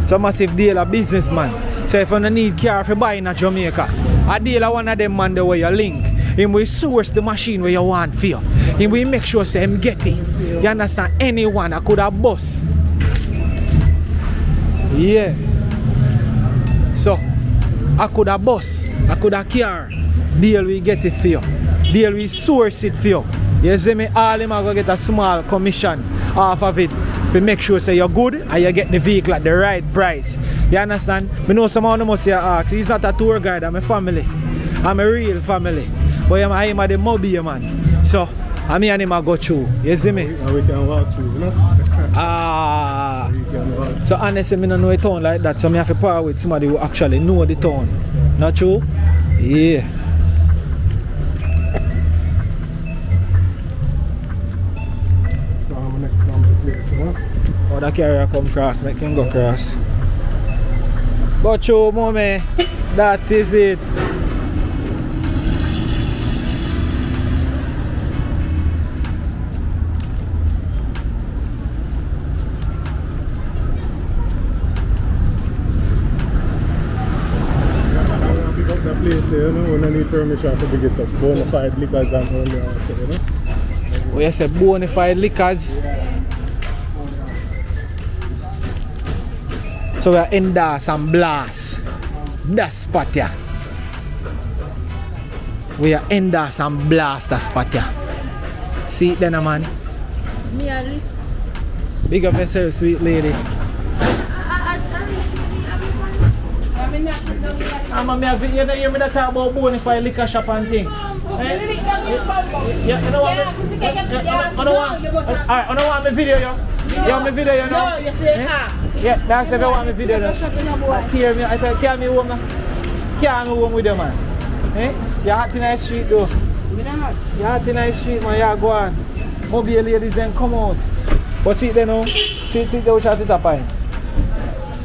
So massive deal a businessman. So if you don't need car for buying at Jamaica, a deal a one of them man the way you link. Him will source the machine where you want for you. Him will make sure say him get it. You understand? Anyone I could have bus. Yeah. So I could have bus. I could have car. Deal we get it for you. Deal we source it for you. You see me? All him are going to get a small commission off of it to make sure say you're good and you get the vehicle at the right price. You understand? I know some of them must ask. He's not a tour guide, I'm a family. I'm a real family. But I'm a the Mobay man. So I mean and him go through. You see me? And we can walk through, you know? So honestly, I don't know a town like that. So I have to pair with somebody who actually know the town. Not true? Yeah. So I'm next to the place, you know? Oh, the carrier come cross, make him go cross. Go through, mommy. That is it. You know, when I need permission to get up bona fide liquors and all that, you know. Oh, you say bona fide liquors? So we are in there some blast. That spot here. We are in there some blast that spot here. See it then, man. Me a list. Big up yourself, sweet lady. You don't hear me that talk about bona fide liquor shop and thing. Yeah, you know what? I don't want my video, yo. You want my video, you know? No, you say yeah, that's if you want my video, though. Tear me, I tell carry me home, man. Carry me home with you, man. You're hot in the street, though. You're hot in the street, man. You go on. Mobay ladies then come out. But see it there now. See it there, which at the top.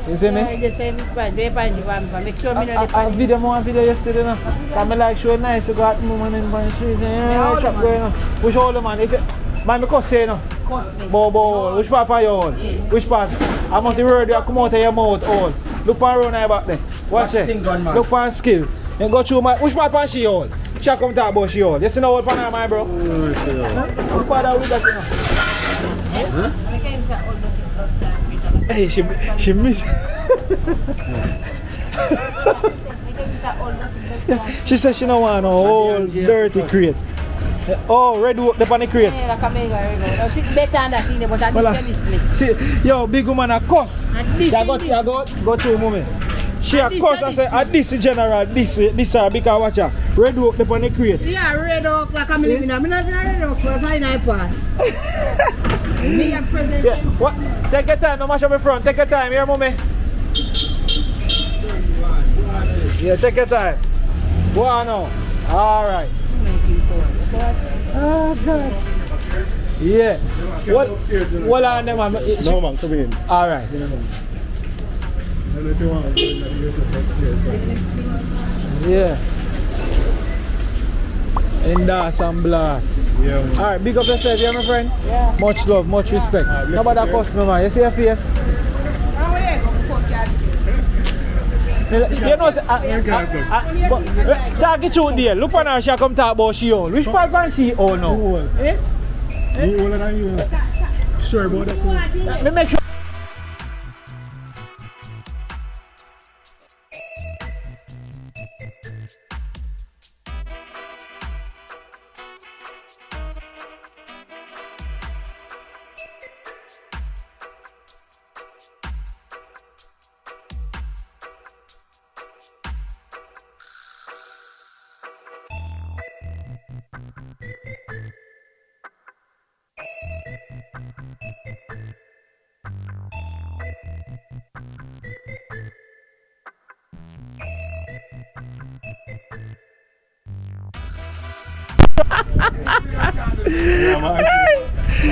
You see me? I just say this part, they find the one, make sure me know the I video yesterday now. I like show nice to go out moving in the streets and chop going on. Which all the man, if it, man, because say no. cuss me. Bobo, which part of your own? Which part? I must have heard you come out of your mouth all. Look around her back there. Watch it. Look on skill. And go through my. Which part of she all? She come talk about she all. You see no old pan her, my bro? Which part of that you know? Hey, she missed. She said she don't want no old dirty crate. Oh, red wood up on the crate. Yeah, like a mega red. She's better than that, but I didn't see, yo, big woman a cuss. You go to mommy. She a cuss and say, this is general, this because watch her. Red wood up on the crate. Yeah, red oak like I'm living. I'm not red oak, but I pass. Me a present. Yeah, what? Take your time, no mash up in front. Take your time, here, mommy. Yeah, take your time. Go on now. Alright. Oh, God. Yeah. What on them, man? No, man, come in. Alright. Yeah. Indulge and blast. Yeah, man. Alright, big up yourself, yeah, my friend? Yeah. Much love, much respect. Nobody cuss me, man. You see your face? You know, talk it through there. Look on her, she come talk about she own. Which part can she own now? Me older than you. Sure about that. Let me make sure.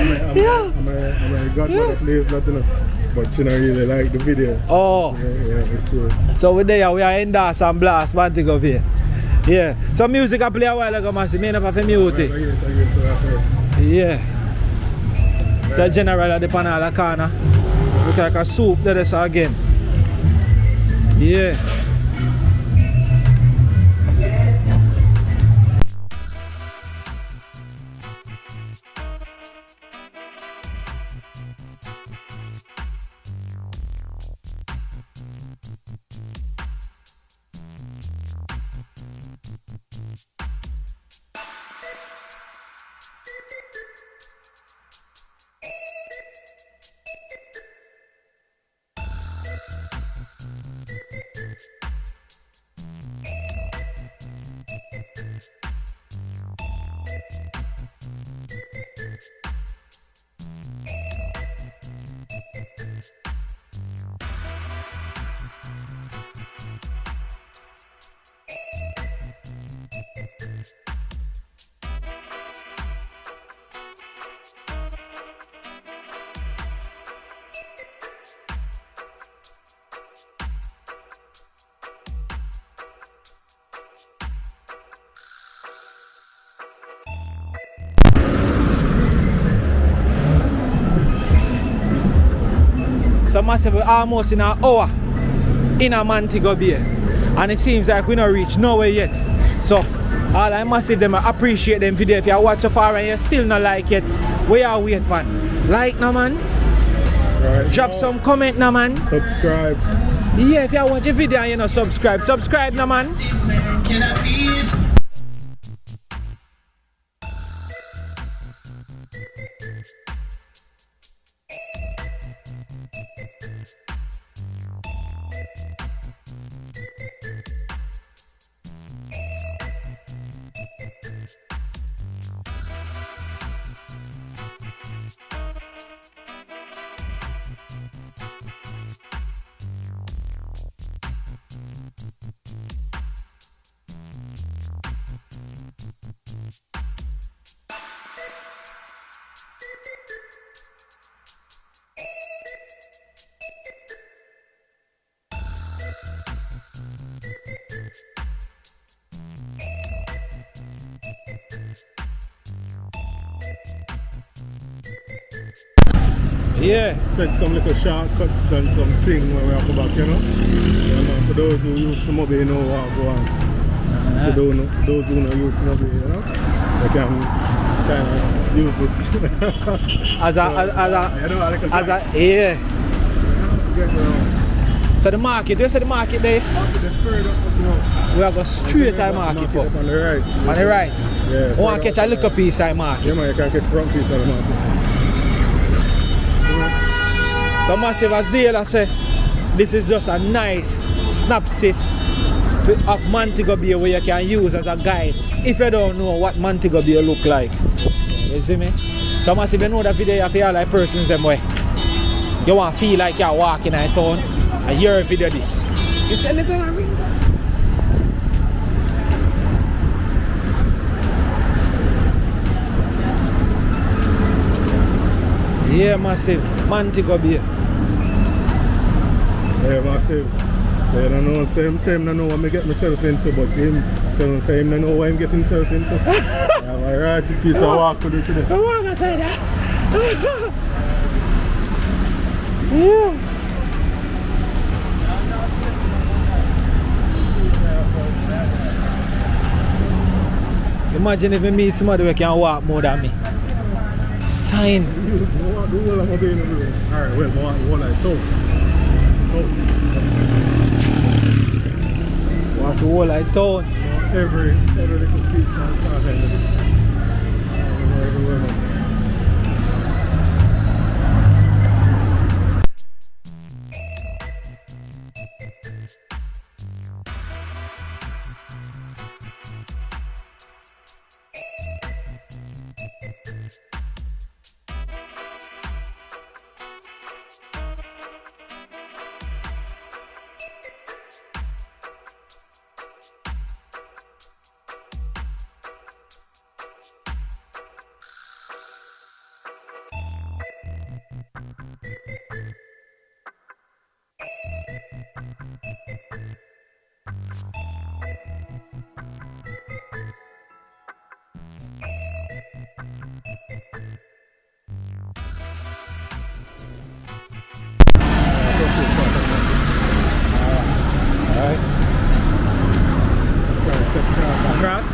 I'm a godmother plays nothing, but she don't really like the video. Oh. Yeah, it's true. So we there, we are in Indulge and blast, Montego Bay. Yeah. So music I play a while ago, man. Me never mute it. Yeah. So general at the panel corner. Look like a soup there is again. Yeah. So massive, we're almost in an hour in a Montego Bay, and it seems like we not reach nowhere yet. So all I must say them, I appreciate them video. If you watch so far and you still not like it, where you wait, man? Like now, man. Right. Drop some comment now, man. Subscribe. Yeah, if you watch the video and you know subscribe now, man. Yeah. Take some little shortcuts and some thing when we have to back, you know. Yeah, man, for those who use the Mobay, know what go on. For those who don't use Mobay, you know, they can kind of use this. Yeah. So the market, you see the market there? We are going straight to the market first. On the right. On the right? Yeah. We want to catch a little piece of the market. Yeah, man, you can catch front piece of the market. So massive as Dale said, this is just a nice synopsis of Montego Bay where you can use as a guide if you don't know what Montego Bay look like. You see me? So massive, you know that video, you have to hear like persons them way. You want to feel like you're walking in a town and hear a video this. You see me going ring that? Yeah, massive. Montego Bay. Yeah, massive. So you don't know, same don't know what I get myself into, but him tell say him don't know what I'm getting himself into. I'm a right piece of walk to do today. I want to say that. Yeah. Imagine if I meet somebody who can walk more than me. Sign. Alright, well, one like so. Walk the whole like town. Every little piece on top of it. Across?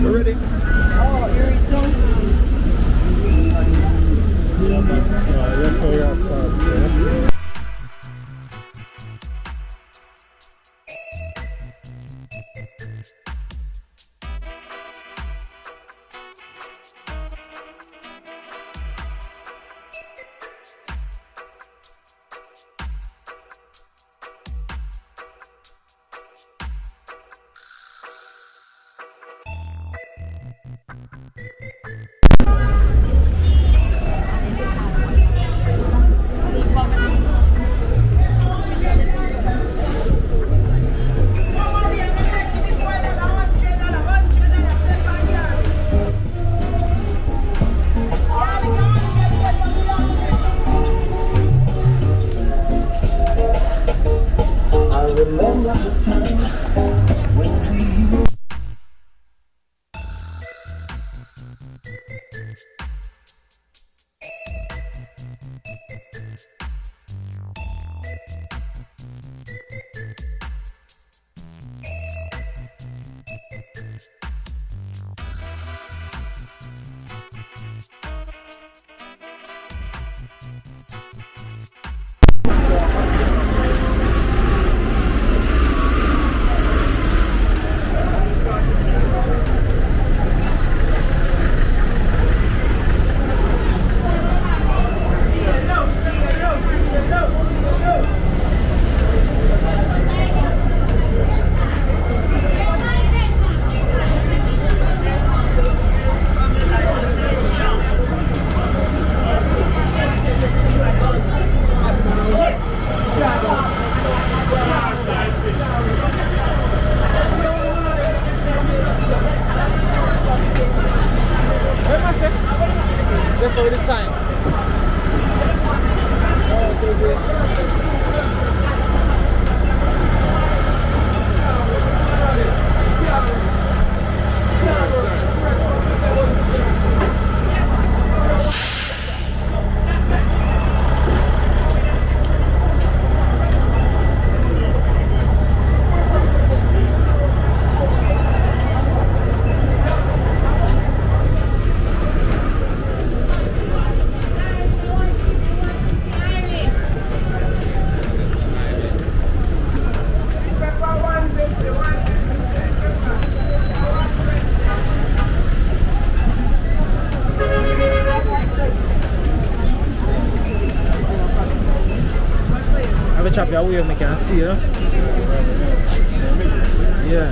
You ready? That's how you start. That's how it is sign. Chop your way, I can see, you know? Yeah.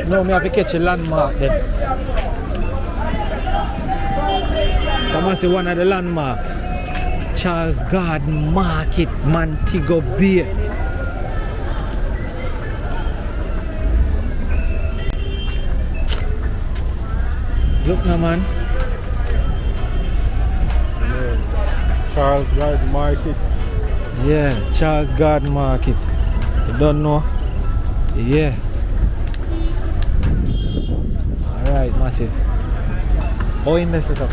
No, me have to catch a landmark then. Someone say one of the landmark. Charles Garden Market, Montego Bay. Look now, man. Charles Garden Market. Yeah, Charles Garden Market. You don't know? Yeah. Alright, massive. How in the setup?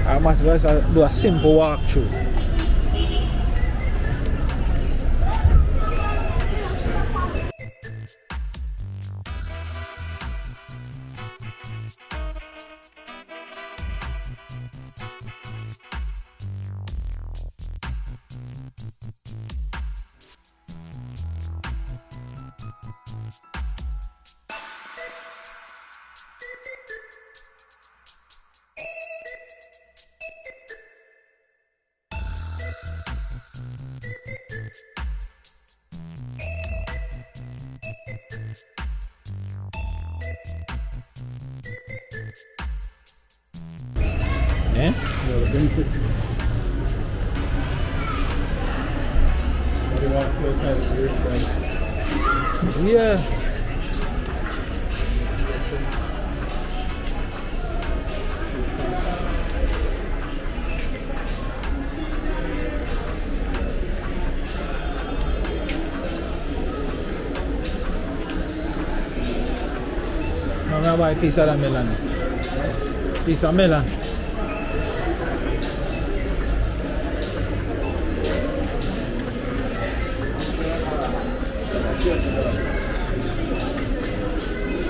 I must do a simple walkthrough. Eh? Yeah. I'm gonna buy a piece of that melon. Piece of melon.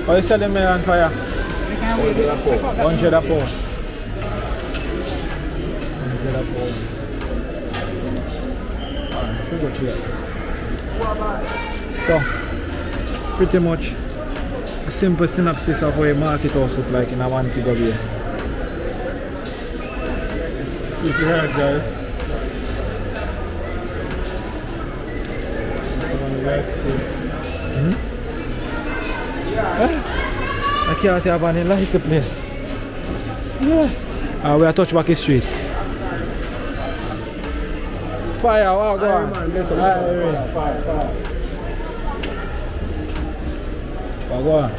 How you selling melon for you? 100 a pound. 100 a pound. Alright, we go cheers. So, pretty much a simple synopsis of what a market house look like in a Montego Bay. Keep your head, guys. I can't have any lights to play. Yeah. We are touch back the street. Fire, wow, go on. Fire. Go on.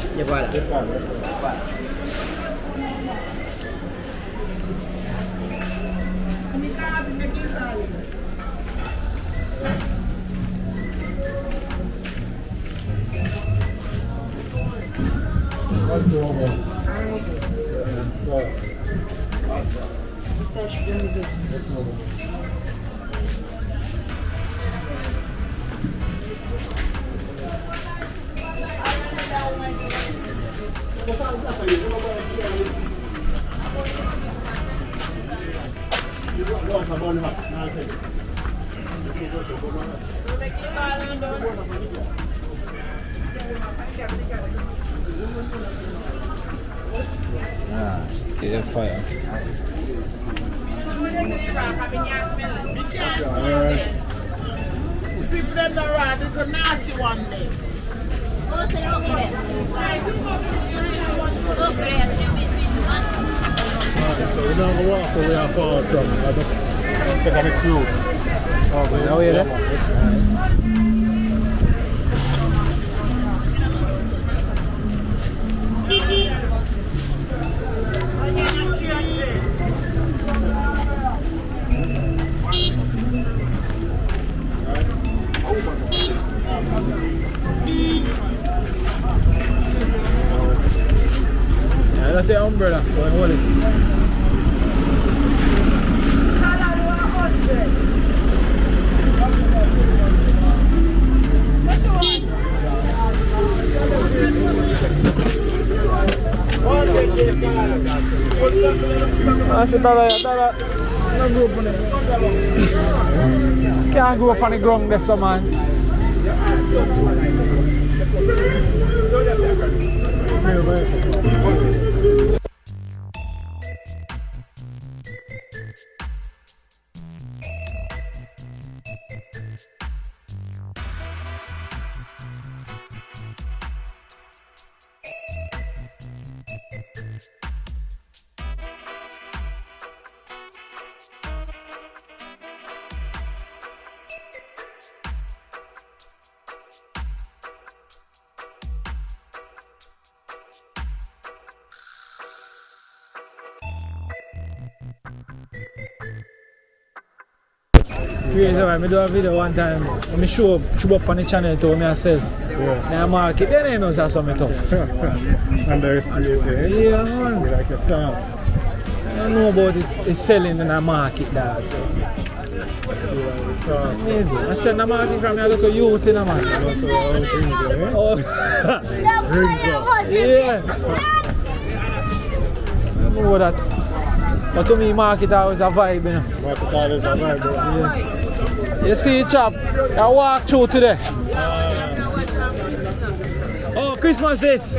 Yeah, fire. People them not right, it's a nasty one day. So we're not going to walk away and fall from it. I just take a next route. Oh, now we're there. Yeah, that's the umbrella. Go and hold it. That's a dollar. No go up on it. Can't go up on the ground there, some man. Crazy, right? I do a video one time. I show up on the channel to myself. Yeah. Now market, then I know that's something tough. And there's yeah, man. like a song. I don't know about it. It's selling in a market, dog. Amazing. I said the market from me, I look at youth in a man. Oh, yeah. I know that. But to me, market always a vibe, you know. Market always a vibe, yeah. You see, chap, I walk through today. Oh, Christmas this.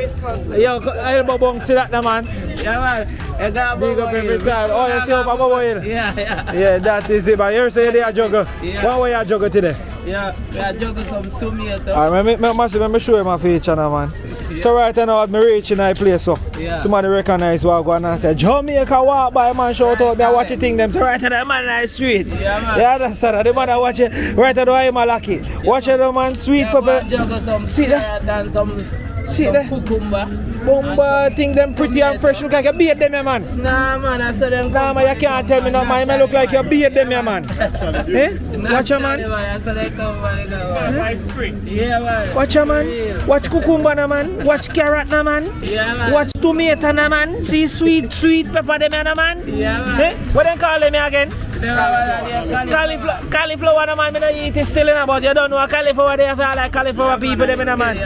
Yo, elbow bong, see that, man? Yeah, man. I got big up every time. Oh, you see up above oil? Yeah. Yeah, that is it. But you say they are juggle. Yeah. What way you juggle today? Yeah, we are juggling some tomatoes. Alright, let me show you my feature now, man. Yeah. So right now, I'm reaching that place, so somebody recognize what I'm going and say, Jamaica walk by, man, shout out, I watch you thing them. So right now, man, nice street. Yeah, man. Yeah, that's that. The man I watch it. Right now, I'm lucky. Watch it, man, sweet pepper. See that? See that? Cucumber. Bomba, think them pretty and fresh, look like you beat them, man. Nah, man, I saw them. Nah, man, you can't tell me no, man. You look like you beat them, man. Eh? Watch your man. Yeah, man. Watch your man. Watch cucumber, na man. Watch carrot, na man. Yeah, man. Watch tomato, na man. See sweet pepper, them, na man. Yeah, man. Eh? What they call them again? Cauliflower, na man. I don't eat it still in about. You don't know what cauliflower they have like cauliflower people, them, na man.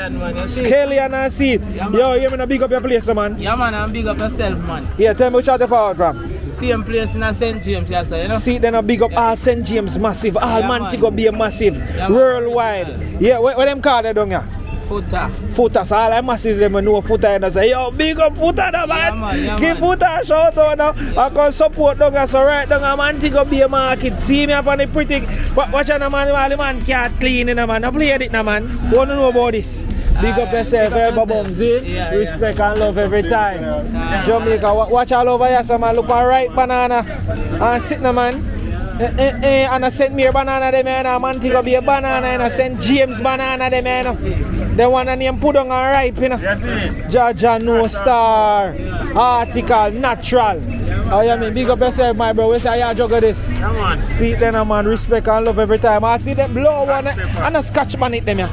Scallion and seed. Yo, you big up your place, man. Yeah, man, I'm big up yourself, man. Yeah, tell me which you forward from. Same place in St. James, yes, sir, you know. See, then a big up all St. James massive, all Montego Bay massive, worldwide. Yeah, what them call they down here? Footer, so all the massive them know Footer and say, yo, big up Footer, man. Yeah, man. Give Footer a shout out now. I can support down here, so right down here, Montego Bay market. See me up on the pretty, watch out, man, all the man can't clean in, man. I play it, man. You want to know about this? Big up yourself, elbow bums, respect and love every time. Jamaica, watch all over here, so man, look at right banana and sit now, man. And I sent me a banana, them, and Montego Bay banana, and I sent James banana, them, and the one name put on a ripe, you know. Jaja no star, article, natural. Oh, yeah, me big up yourself, my bro. We say, yeah, juggle this. See it then, man, respect and love every time. I see them blow one and a scotch man it them, yeah.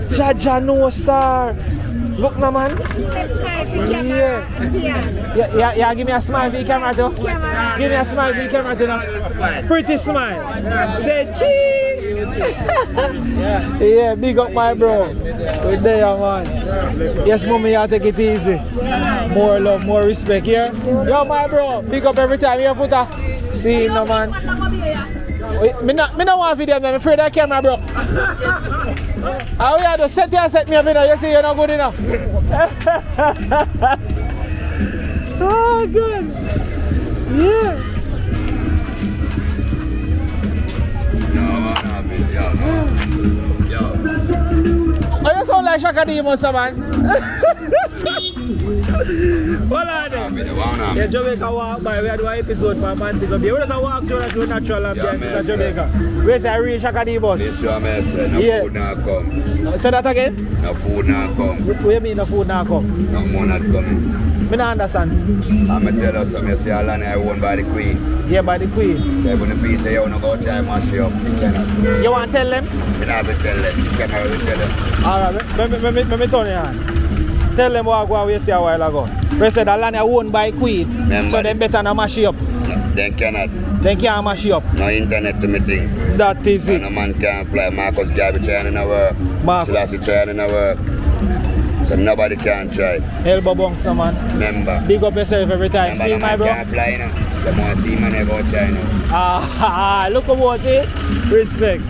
Jaja no star. Look no man. Yeah, give me a smile for the camera too. Give me a smile for the camera too now. Pretty smile. Say cheese. Yeah, big up my bro. Good day, man. Yes, mommy, you take it easy. More love, more respect here. Yo, my bro, big up every time you put a see no man. Me not want video, I'm afraid that camera broke. Oh yeah, the set me up, you see you're not good enough. Oh good. Yeah. Oh, you sound like Shaka Demon, man. Hold on there. Yeah, Jamaica walk by. We had one episode for Montego Bay. We just walk through that natural ambience in Jamaica. Where's the real Shaka Demon? This one I say, no food now come. Say that again? No food now come. What do you mean no food now come? No more not coming. Me not understand. I'm going to tell you something. You see all land I owned by the Queen. Yeah, by the Queen. So when the Queen say, you want to go try and mash you up, you cannot. You want to tell them? You not have to tell them. You cannot really tell them. Alright, let me turn it on. Tell them what we say a while ago. We said the land is owned by Queen, Remember so they better not mash it up. No, they cannot. They can't mash it up. No internet to me thing. That is it. No man can't fly. Marcus Garvey trying in our work. Selassie trying in our work. So nobody can try. Elbow bunks, no man. Remember. Big up yourself every time. Remember, See no my man bro? can't fly now. The more see man they go try now. Look about it. Respect.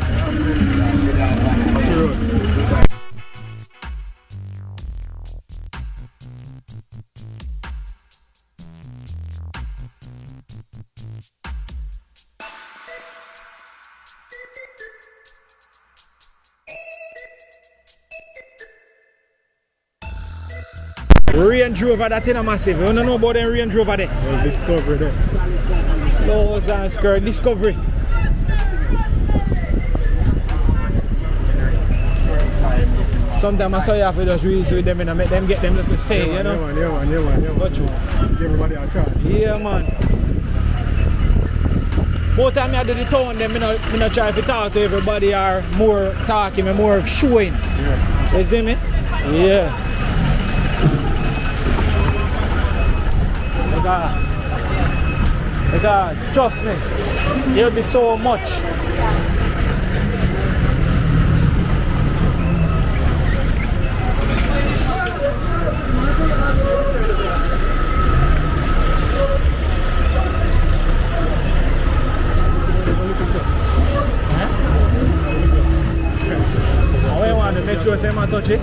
Range Rover, that is massive. You don't know about them Range Rover there? Well, Discovery there. Clothes and skirt, Discovery. Sometimes I saw you have to just reach with them and make them get them little say, you know? Yeah, man. Got you. Give everybody a try. Yeah, man. More time I do the town, then I not try to talk to everybody or more talking, more showing. Yeah. You see me? Yeah. Because trust me, there'll be so much. I want to make sure someone touch it.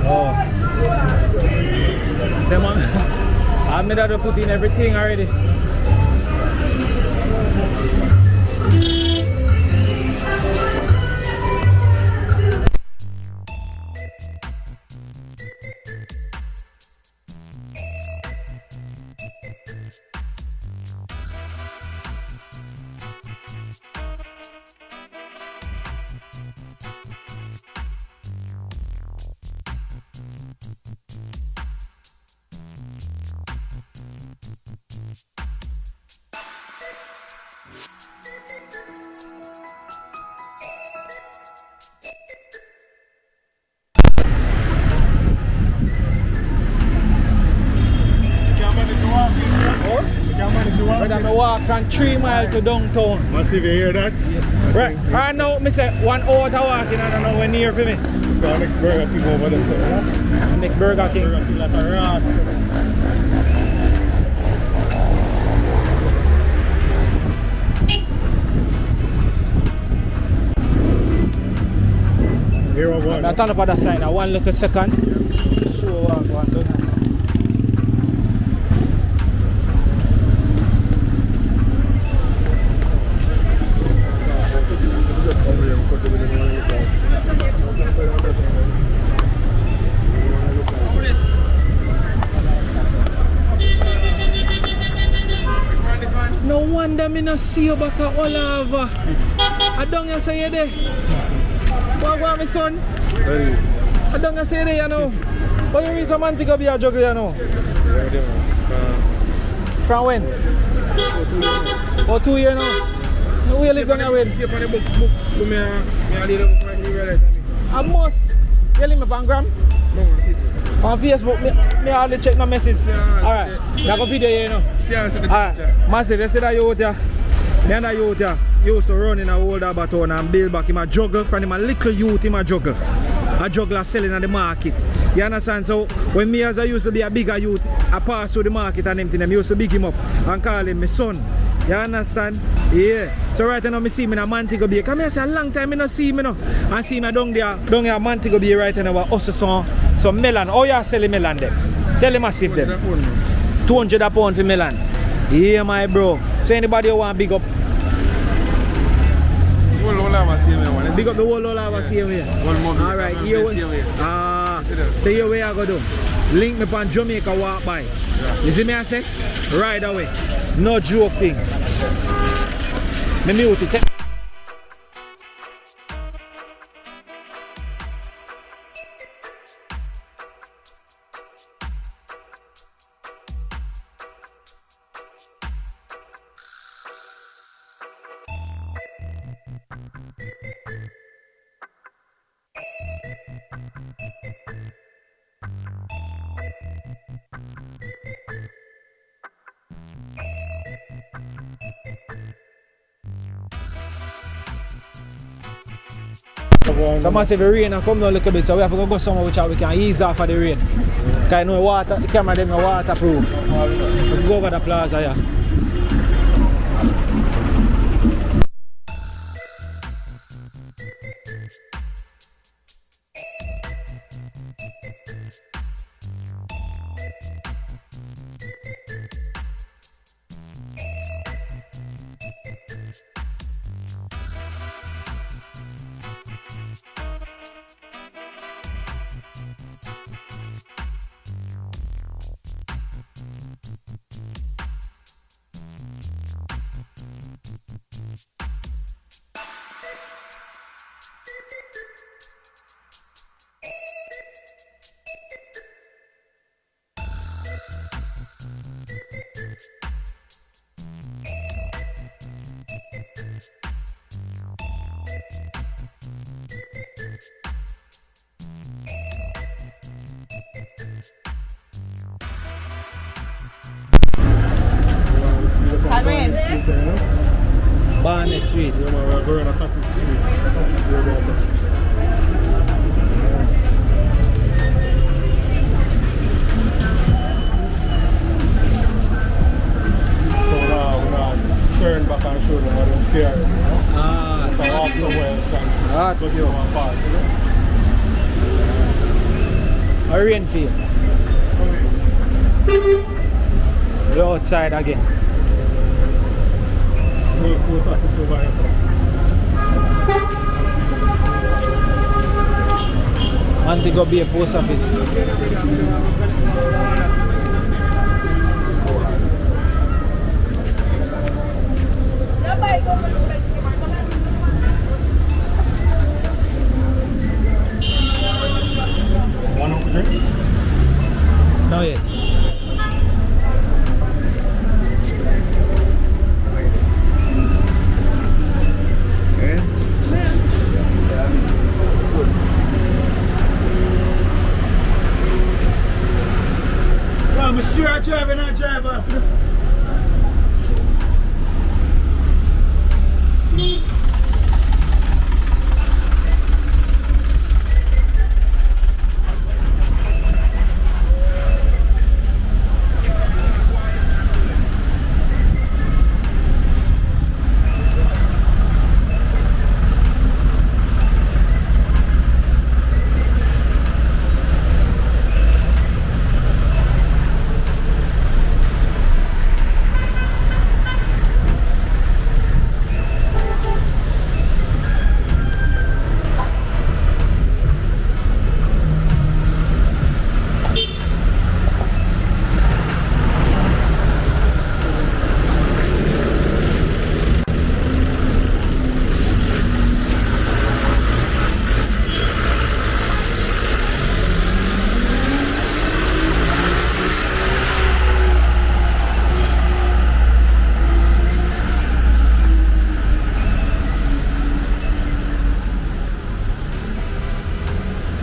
Oh. Say man, I made that to put in everything already. I walk from 3 miles to downtown. Massive, you hear that? Right. Right now, I say 1 hour to walking and I don't know when near for me. So our next Burger King over there. So, Next Burger King. Burger King like a rat. Here we go. Now turn up at the sign. 1 little second. Show what to do. No wonder me not see you back at all over. I don't say you there. What about my son? I don't say you there, you know. But you reach a Montego Bay juggle, you know. From when? Oh, 2 years now. No, we live on the way. I must. You leave me on gram? No, on Facebook. On Facebook, me hardly check no message. Alright, you have a video here, you know. See how I see the Alright, picture. massive, you see that youth here? Me and that youth here, he used to run in a older baton and build back. Him a juggle, from him a little youth, him a juggle. A juggler selling at the market. You understand? So when me as I used to be a bigger youth, I pass through the market and them used to big him up and call him my son. You understand? Yeah. So right now I see me in a Montego Bay. Come here, say a long time I don't see me now. And see me down there Montego Bay right now also some melon. Oh you selling melon there? Tell him massive them. 200 a pound for melon. Yeah my bro. So anybody who want big up? Big up the whole Lola same way. Alright, here we so here we are go do. Link me on Jamaica walk by. You see me I say? Right away. No joke thing. Me mute it. So massive rain and come down a little bit, so we have to go somewhere which we can ease off of the rain. Because you know water, the camera them are waterproof. We go over the plaza here. Barnett Street. Yeah, man, we're going to Cotton Street. So we're turn back and show them what they're fearing, you know? So off the west and go to one part, you know? A rainfield. We're outside again. Post office over here. Montego Bay post office. No yet.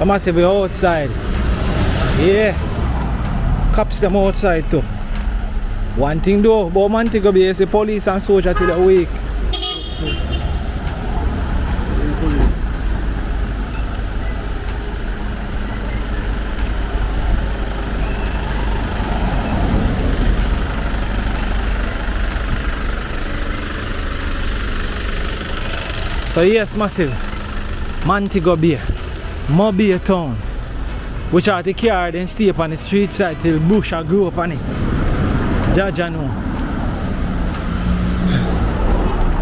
So massive outside. Yeah. Cops them outside too. One thing though, about Montego Bay is the police and soldier till the week. So yes, massive. Montego Bay, Mobay town. Which are the car then stay up on the street side till bush or grow up on it. Jaja know.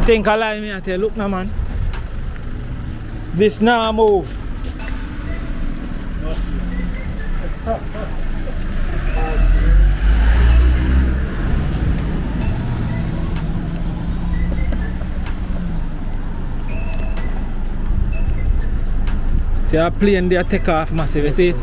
Think I lie me I tell, look now man. This now move. See a plane there take off massive, you see it?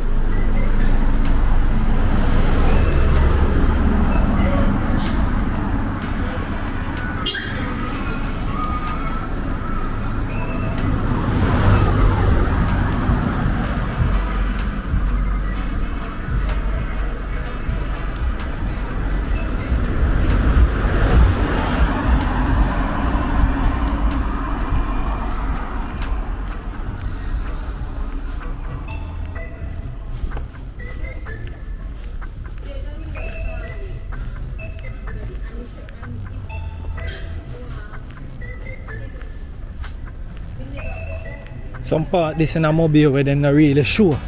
Some part this in a Mobay where them not really sure.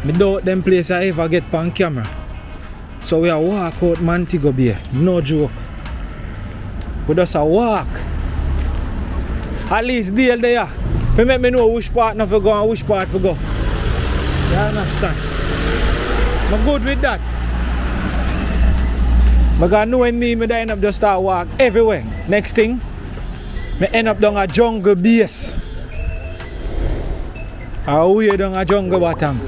I doubt them place I ever get on camera. So we are walk out Montego Bay, no joke. We just a walk. At least deal there. To make me know which part not to go and which part to go. You understand? I'm good with that. I got knowing me, I end up just start walk everywhere. Next thing, I end up down a jungle base. Or way down a jungle bottom.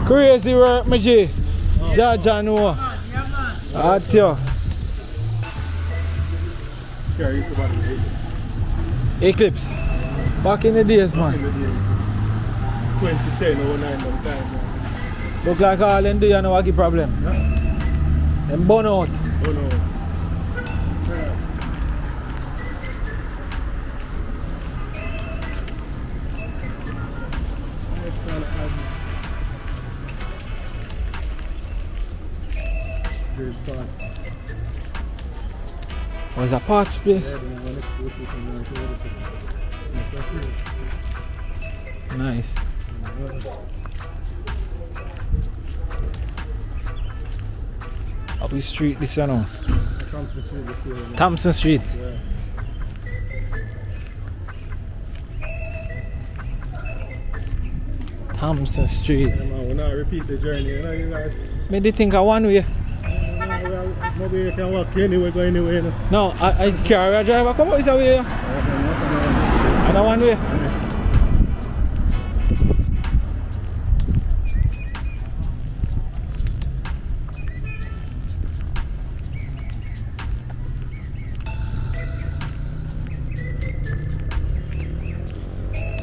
Crazy work, my G. Jaja know. At you. Eclipse. Back in the days, man. 2010 or 09 time. Look like all them do you know what the problem. Them burn out. Oh no. Was a parts place? Nice. Up the street this one now. Thompson Street. Yeah. Thompson Street. Yeah, man, we'll not repeat the journey, you know, you guys. Maybe think of one way. Maybe you can walk anywhere, go anywhere. You know? No, I carry a driver come out this way. Another one way.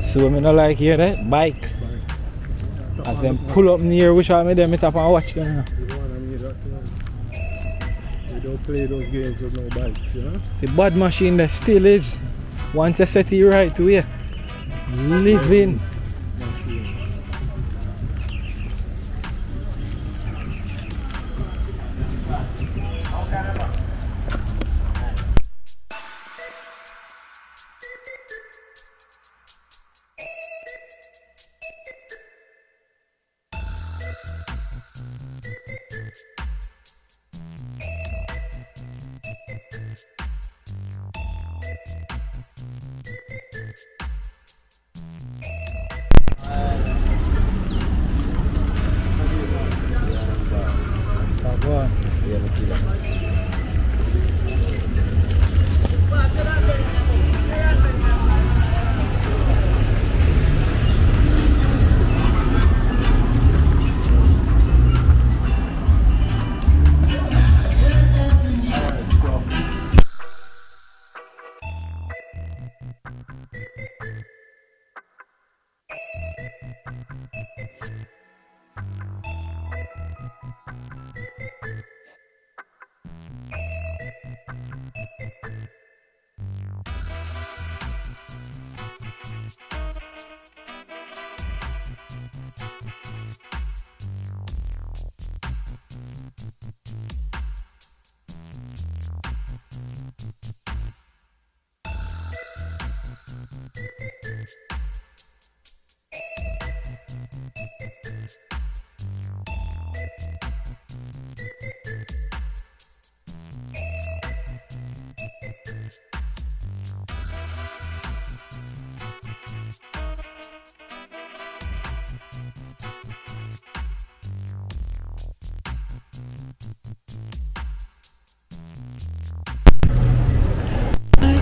So I don't like here that bike. As them pull up near which I made them tap and watch them. We don't play those games with no bikes, you know? It's a bad machine that still is. Once you set it right way. Living.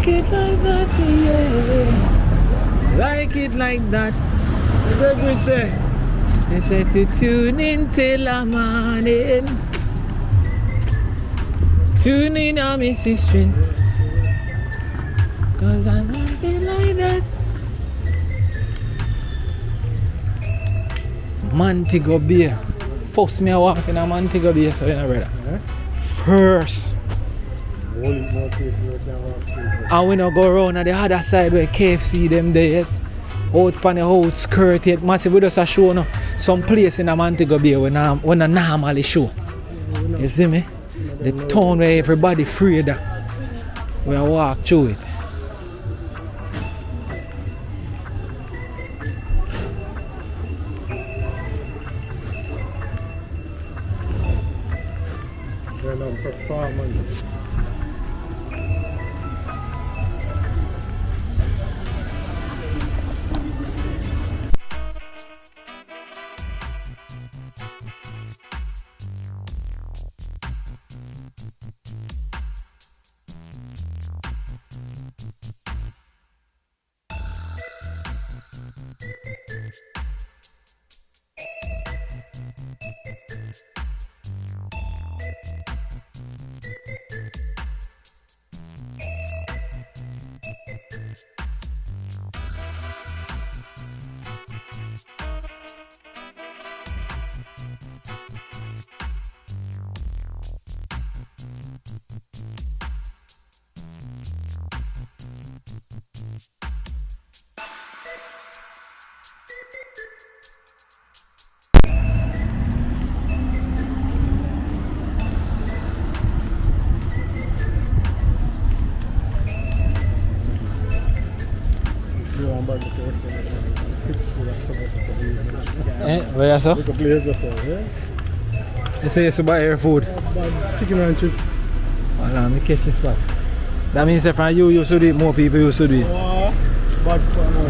Like it like that, yeah. Like it like that. What did we say? They say to tune in till the morning. Tune in on me sister. Cause I like it like that. Montego Bay. First me I walk in a Montego Bay, so you know, brother. First. And we not go around on the other side where KFC them there. Out on the outskirt yet. Massive, we just a show no, some place in a Montego Bay when I normally show. You see me? The town where everybody afraid of. We walk through it. Performance. Where so? Look a Plaza, so, yeah? You say you should buy your food? Chicken and chips. Hold on, me catch this spot. That means if from you should eat, more people you should eat. Oh, bad for now.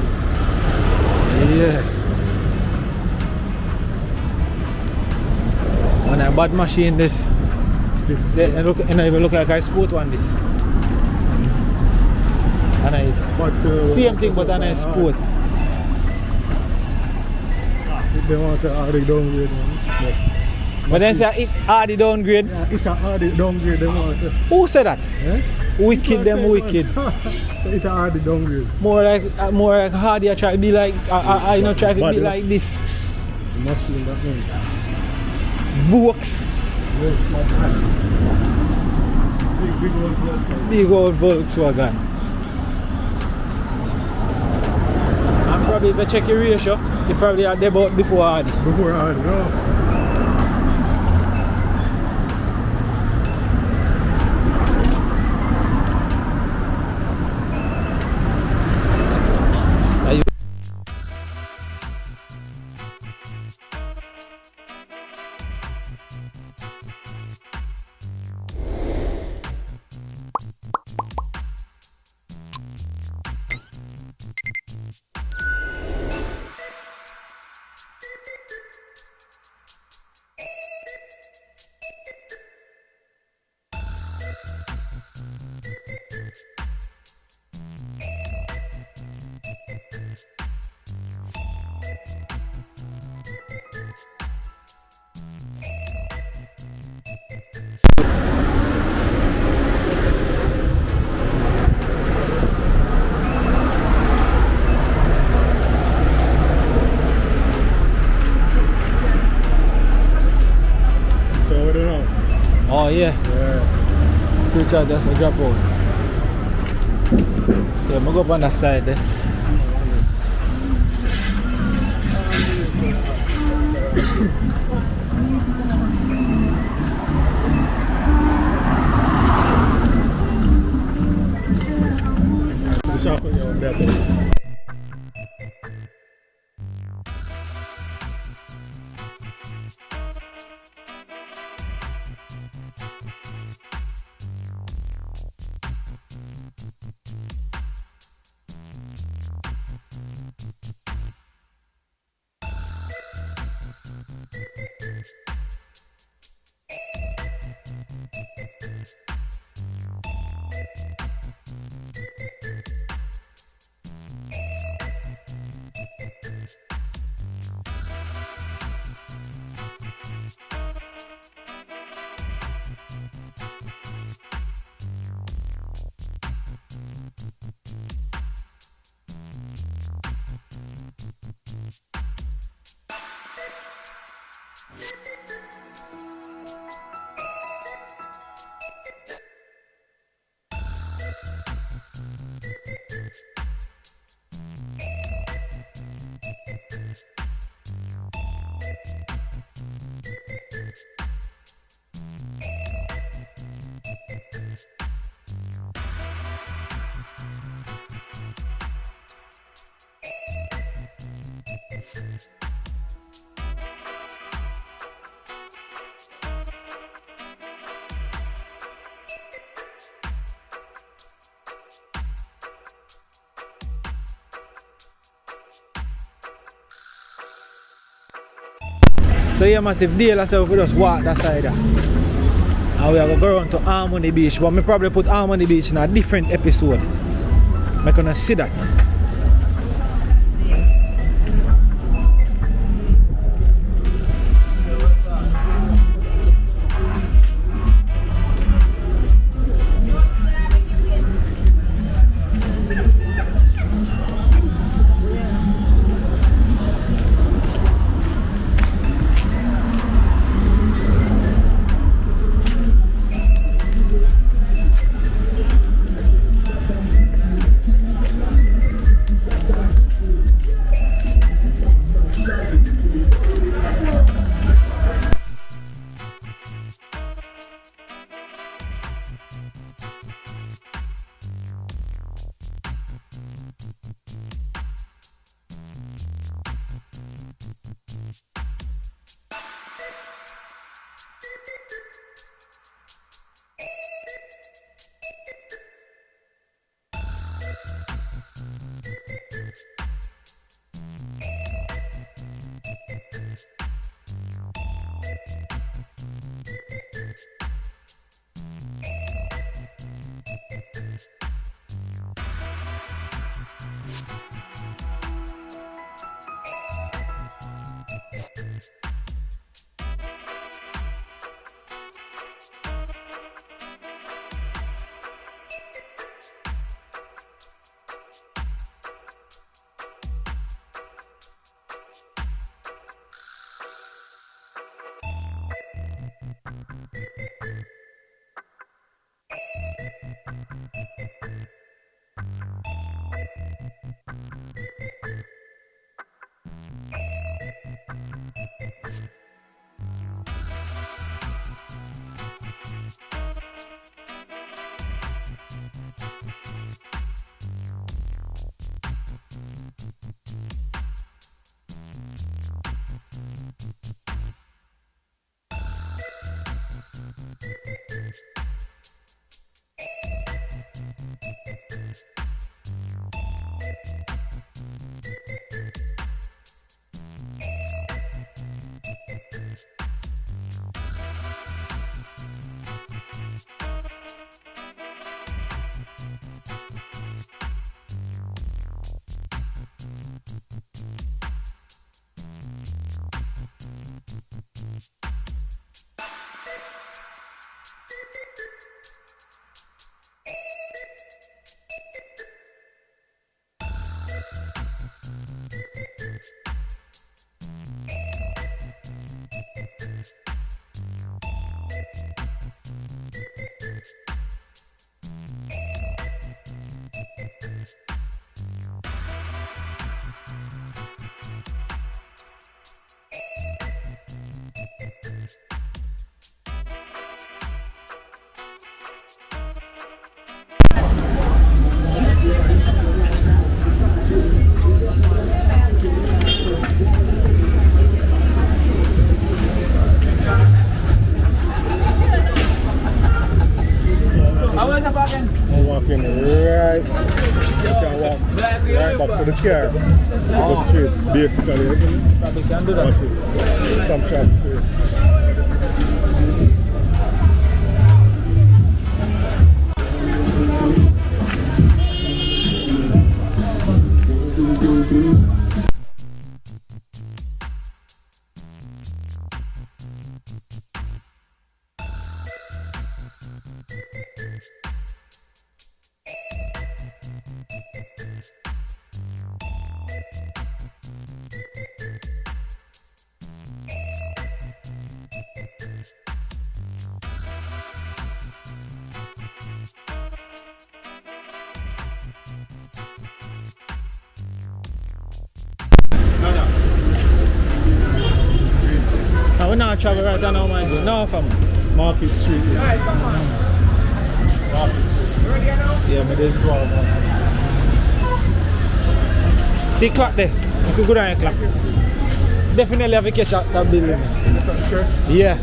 Yeah. On a bad machine this. Yeah, look, and I even look like I sport one this. And I same thing but on a sport. They want to already downgrade one. But then say it already downgrade. Yeah, it's already downgrade them want to. Who said that? Eh? Wicked them wicked. So it's already downgrade. More like hardy I try to be like I not try to be like this. The machine that one. Vokes. Big old Volkswagen. And probably if you check your ratio, you probably had them out before hardy. Before hardy, no. Oh yeah. Switch out, that's a drop out. Yeah, I'm go up on that side there. The shop is on there. So yeah, massive deal ourselves, we just walk that side there. And we are going to go around to Harmony Beach, but we probably put Harmony Beach in a different episode. I'm going to see that. to the car. Go straight, basically, isn't it? Probably can do that. Watch it. Some shots straight. We now travel right now, mind you. Now from Market Street. Market Street. Yeah, but there's 12. See clock there. You could go down and clock. Definitely have to catch that building. Yeah.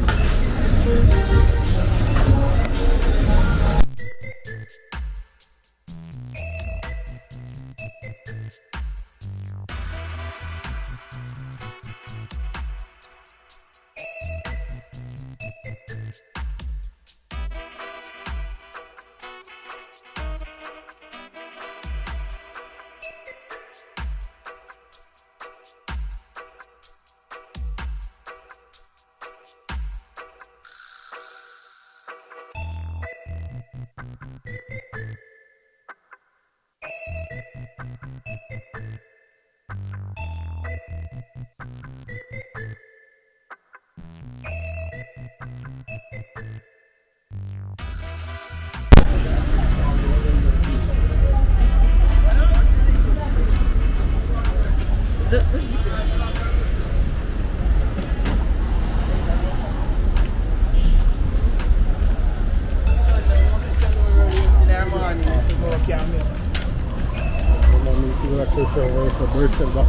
Very still back.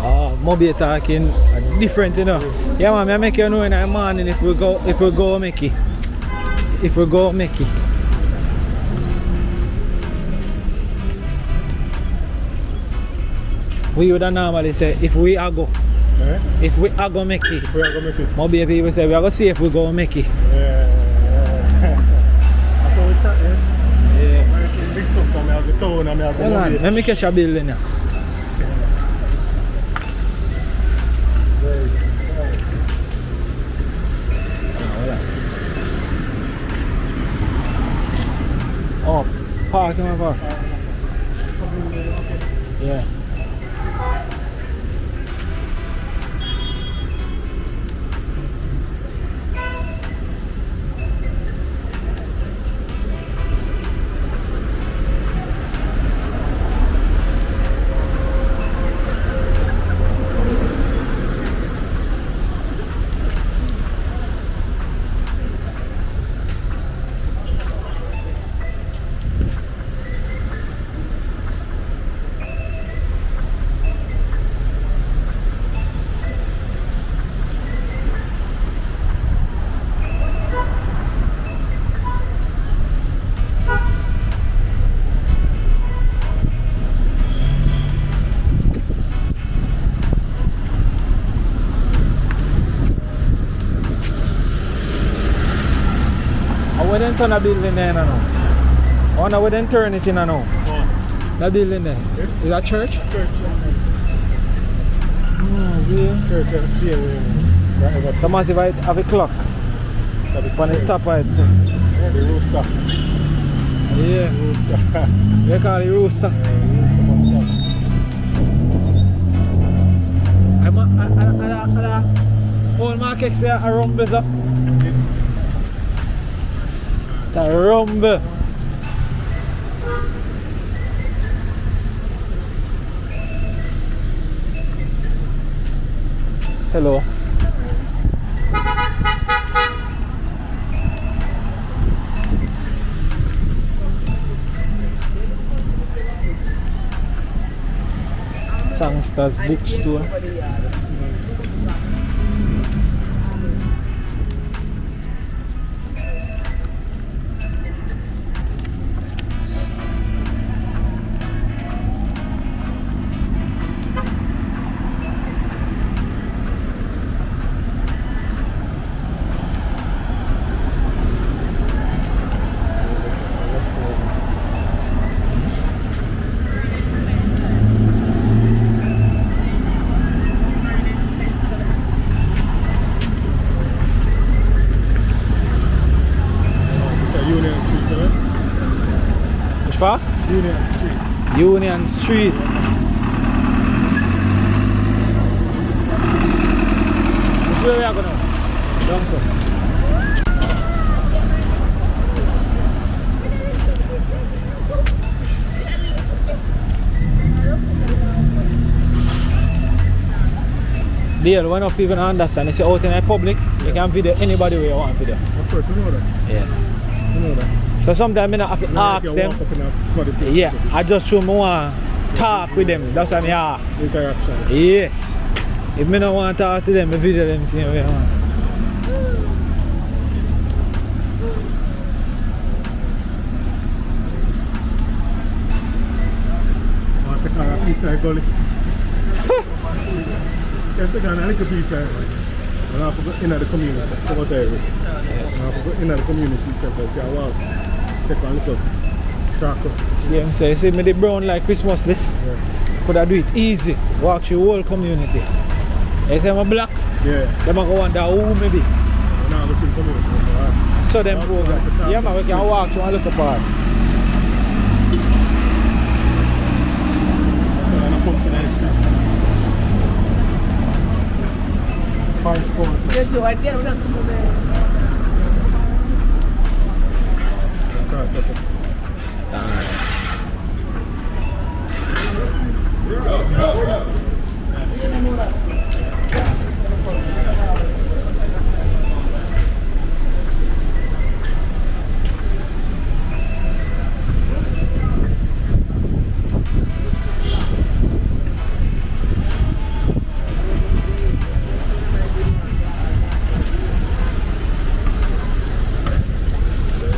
Oh, Mobay talking different, you know. Yeah, man, I make you know in the morning if we go make it. If we go make it. We would normally say if we are go. Eh? If we are go make it. If we are going to make it. Mobay people say we are going to see if we go make it. Yeah. That's how we chat, eh? Yeah. I mix up from me as the town and me as the Hold on, Mobay. let me catch a building now. Oh, park, come on, park. Yeah. We didn't turn a building there now. Oh no, we didn't turn it in now. Oh. That building there. Yes. Is that church? Church. Oh, yeah. Church and see right over So massive I have a clock. On the top of it. Yeah, the rooster. Yeah. Rooster. They call it rooster. All markets there are rumbles up. The rumble. Hello. Songsters bookstore. Which part? Union Street. Union Street. Which way we are going now? Down so. Deal, when enough people understand, it's out in the public, you can video anybody where you want video. Of course, you know that. Yeah. You know that. So sometimes I have to ask them. Yeah, I just show me want talk with them. That's why I ask. Interaction. Yes. If I don't want to talk to them, I video them see what I want. Want to take a pizza gully. Just take a little pizza. And I have to go in the community. Over there. I have to go in the community. So I walk. Take a little chocolate. See what I'm saying? See me the brown like Christmas this? Yeah. Could I do it easy? Walk through the whole community. You see I'm black? Yeah. Them go wonder who maybe. Now I'm looking community. So them program. Yeah man, we can walk through and look apart.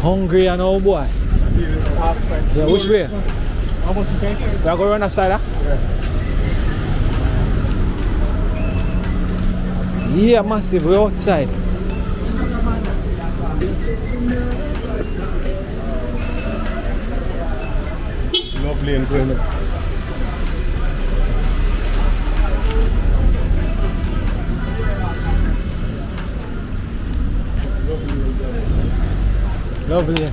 Hungry and old boy. Yeah, which way? How much you take? We are going run outside, huh? Yeah, massive. We're outside. Lovely and clean. Lovely.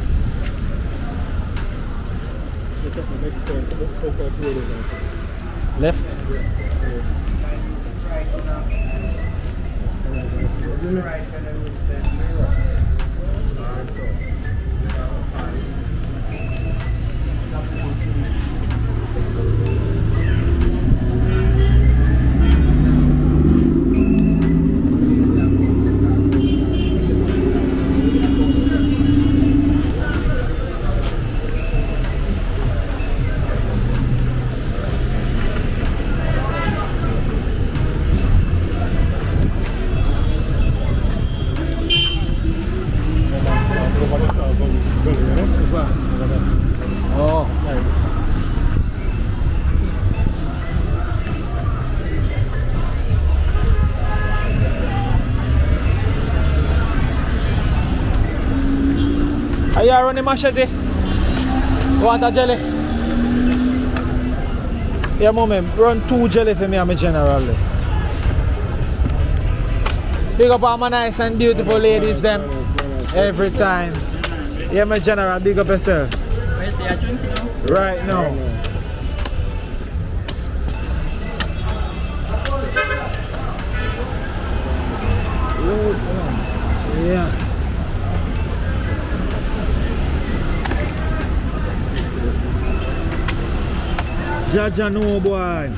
Left? Oh. Are you running machete? Want a jelly? Yeah, moment. Run 2 jelly for me and my general. Big up all my nice and beautiful ladies them. Every time. Yeah, my general, big up yourself. Where's the drink now? Right now. Yeah. Jaja no boy.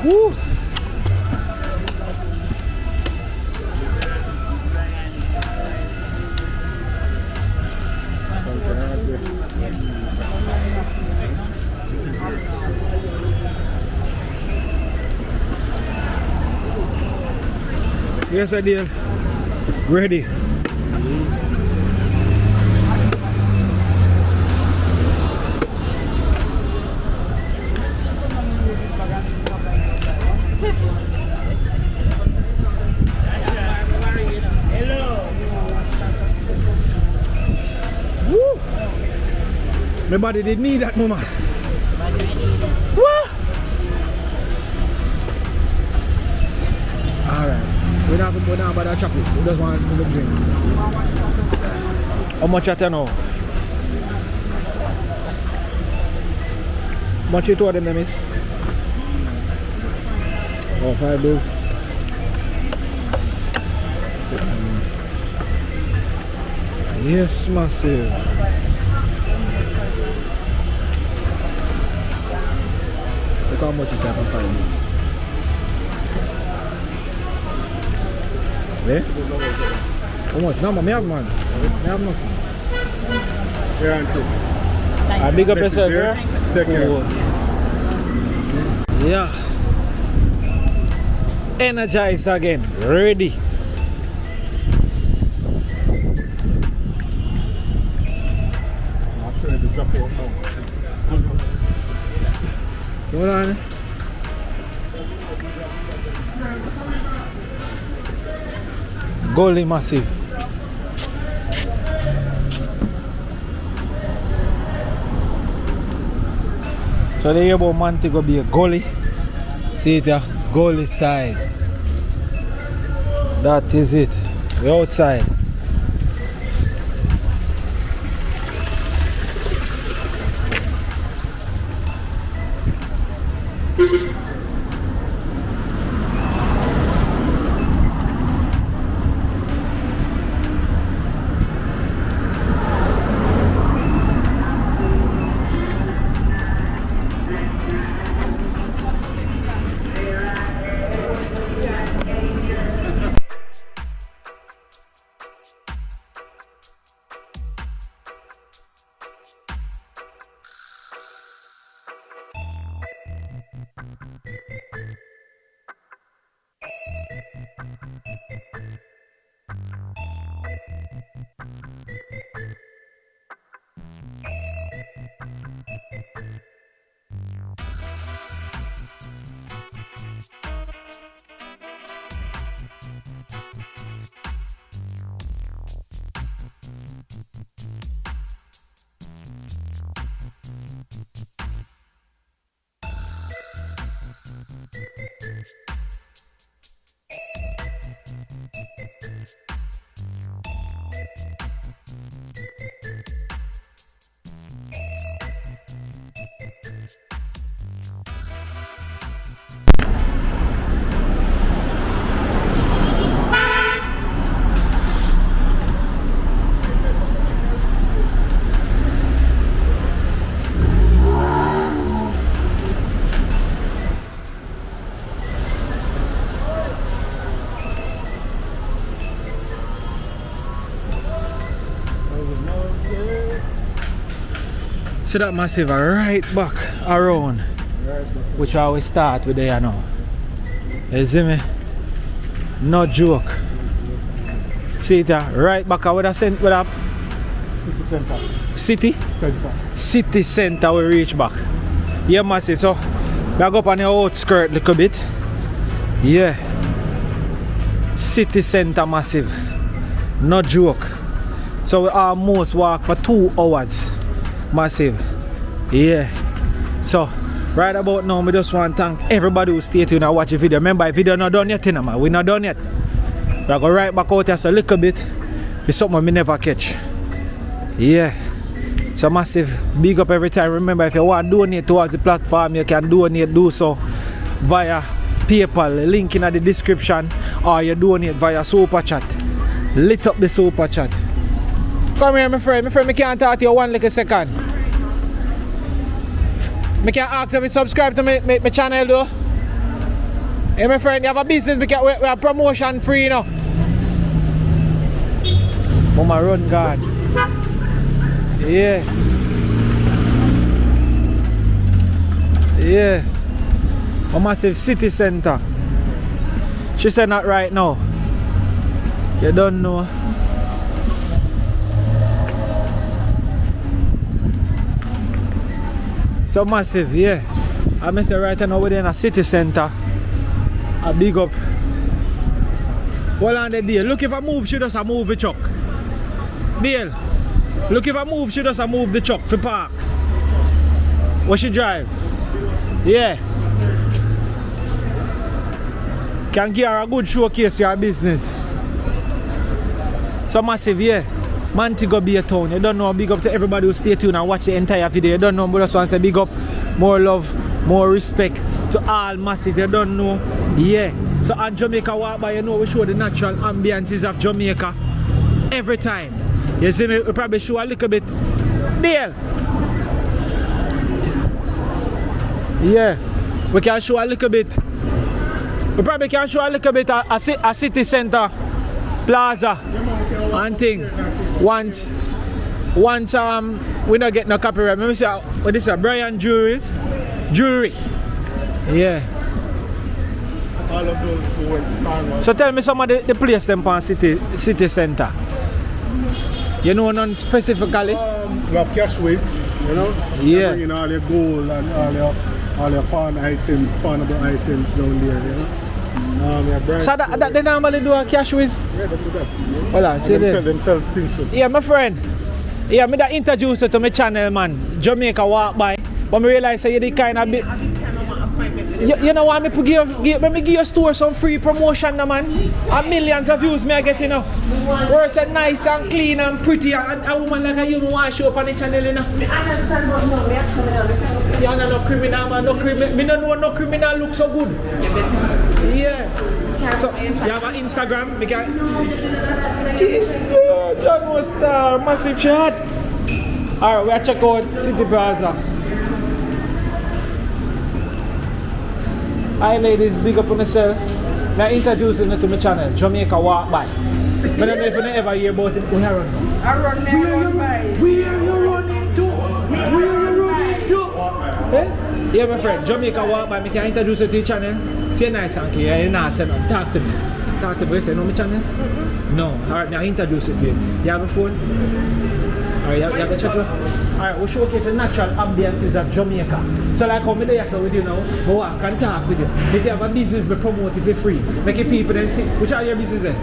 Woo. Yes, I did. Ready. Woo! My body did need that mama. Woo! Alright. We don't have to go down by that chocolate. We just want to drink. How much at now? How much you told them, miss? Oh, 5 bills. Yes, massive. Look how much is that for 5 bills. Eh? How much? No, man, I have man. I have nothing. Yeah, I big up yourself, girl. Take care. Yeah. Energized again. Ready. Hold on. Gully massive. So there you about Montego Bay gully. See it here, gully side. That is it. The outside. So that massive right back around, which I always start with there now. You see me? No joke. See it right back with a city center we reach back. Yeah, massive. So we go up on the outskirt a little bit. Yeah. City center massive. No joke. So we almost walk for 2 hours. Massive. Yeah. So right about now, I just want to thank everybody who stayed tuned and watch the video. Remember, the video not done yet, man. We're not done yet. We're going right back out here so a little bit. It's something we never catch. Yeah. So massive big up every time. Remember, if you want to donate towards the platform, you can donate, do so via PayPal, link in the description, or you donate via Super Chat. Lit up the Super Chat. Come here, my friend. I can't talk to you one little second. I can ask you to subscribe to my channel though. Hey my friend, you have a business, we are promotion free, you know. Mama run God. Yeah. Yeah. A massive city center. She said not right now. You don't know. So massive, yeah. I miss it right now within a city center. A big up. Well on the deal. Look if I move, she does a move the truck. Deal. Look if I move, she does a move the truck for park. What she drive? Yeah. Can give her a good showcase your business. So massive, yeah. Montego Bay town. You don't know, big up to everybody who stay tuned and watch the entire video. You don't know, but just want to say big up, more love, more respect to all massive. You don't know, yeah. So on Jamaica walk by, you know, we show the natural ambiances of Jamaica every time. You see me, we probably show a little bit. Deal. Yeah, we can show a little bit. We probably can show a little bit a city center, Plaza, and thing. Once we don't get no copyright. Let me say what this is, Brian Jewelry. Yeah. All of those who went. So tell me some of the place them for city center. You know none specifically? We have cash waste, you know? Yeah. Bringing all your gold and all your pawn items, pawnable items down there, you know? So that they normally do a cash waste? Yeah, they do that. Hold on, see there. Them sell things too. Yeah, my friend. Yeah, me that introduce you to my channel, man. Jamaica walk by. But me realize that you're the kind of bit. You know what, me give your store some free promotion, man. And millions of views me I get, you know. Where it's nice and clean and pretty, and a woman like you want to show up on the channel, you know. I understand, but no, me are criminal. You're not no criminal, man. No criminal. Me don't know no criminal look so good. Yeah. So you have an Instagram? Me can. Jesus, John was star, massive shot. Alright, we are check out City Plaza. Hi ladies, big up on yourself. I'm introducing you to my channel, Jamaica Walk By. I don't know if you ever hear about it. Where are you running? I run me run by. Where are you running to? Where are you running to? Eh? Yeah, my friend, Jamaica Walk By. I can introduce you to your channel. Say nice, thank you. You're nice, talk to me. Talk to me. You know my channel? No. Alright, now introduce it to you. You have a phone? Alright, you have to check it. Alright, we'll showcase the natural ambiances of Jamaica. So like how me there with you now, but I can talk with you. If you have a business, we promote it for free. Make it people then see. Which are your business then?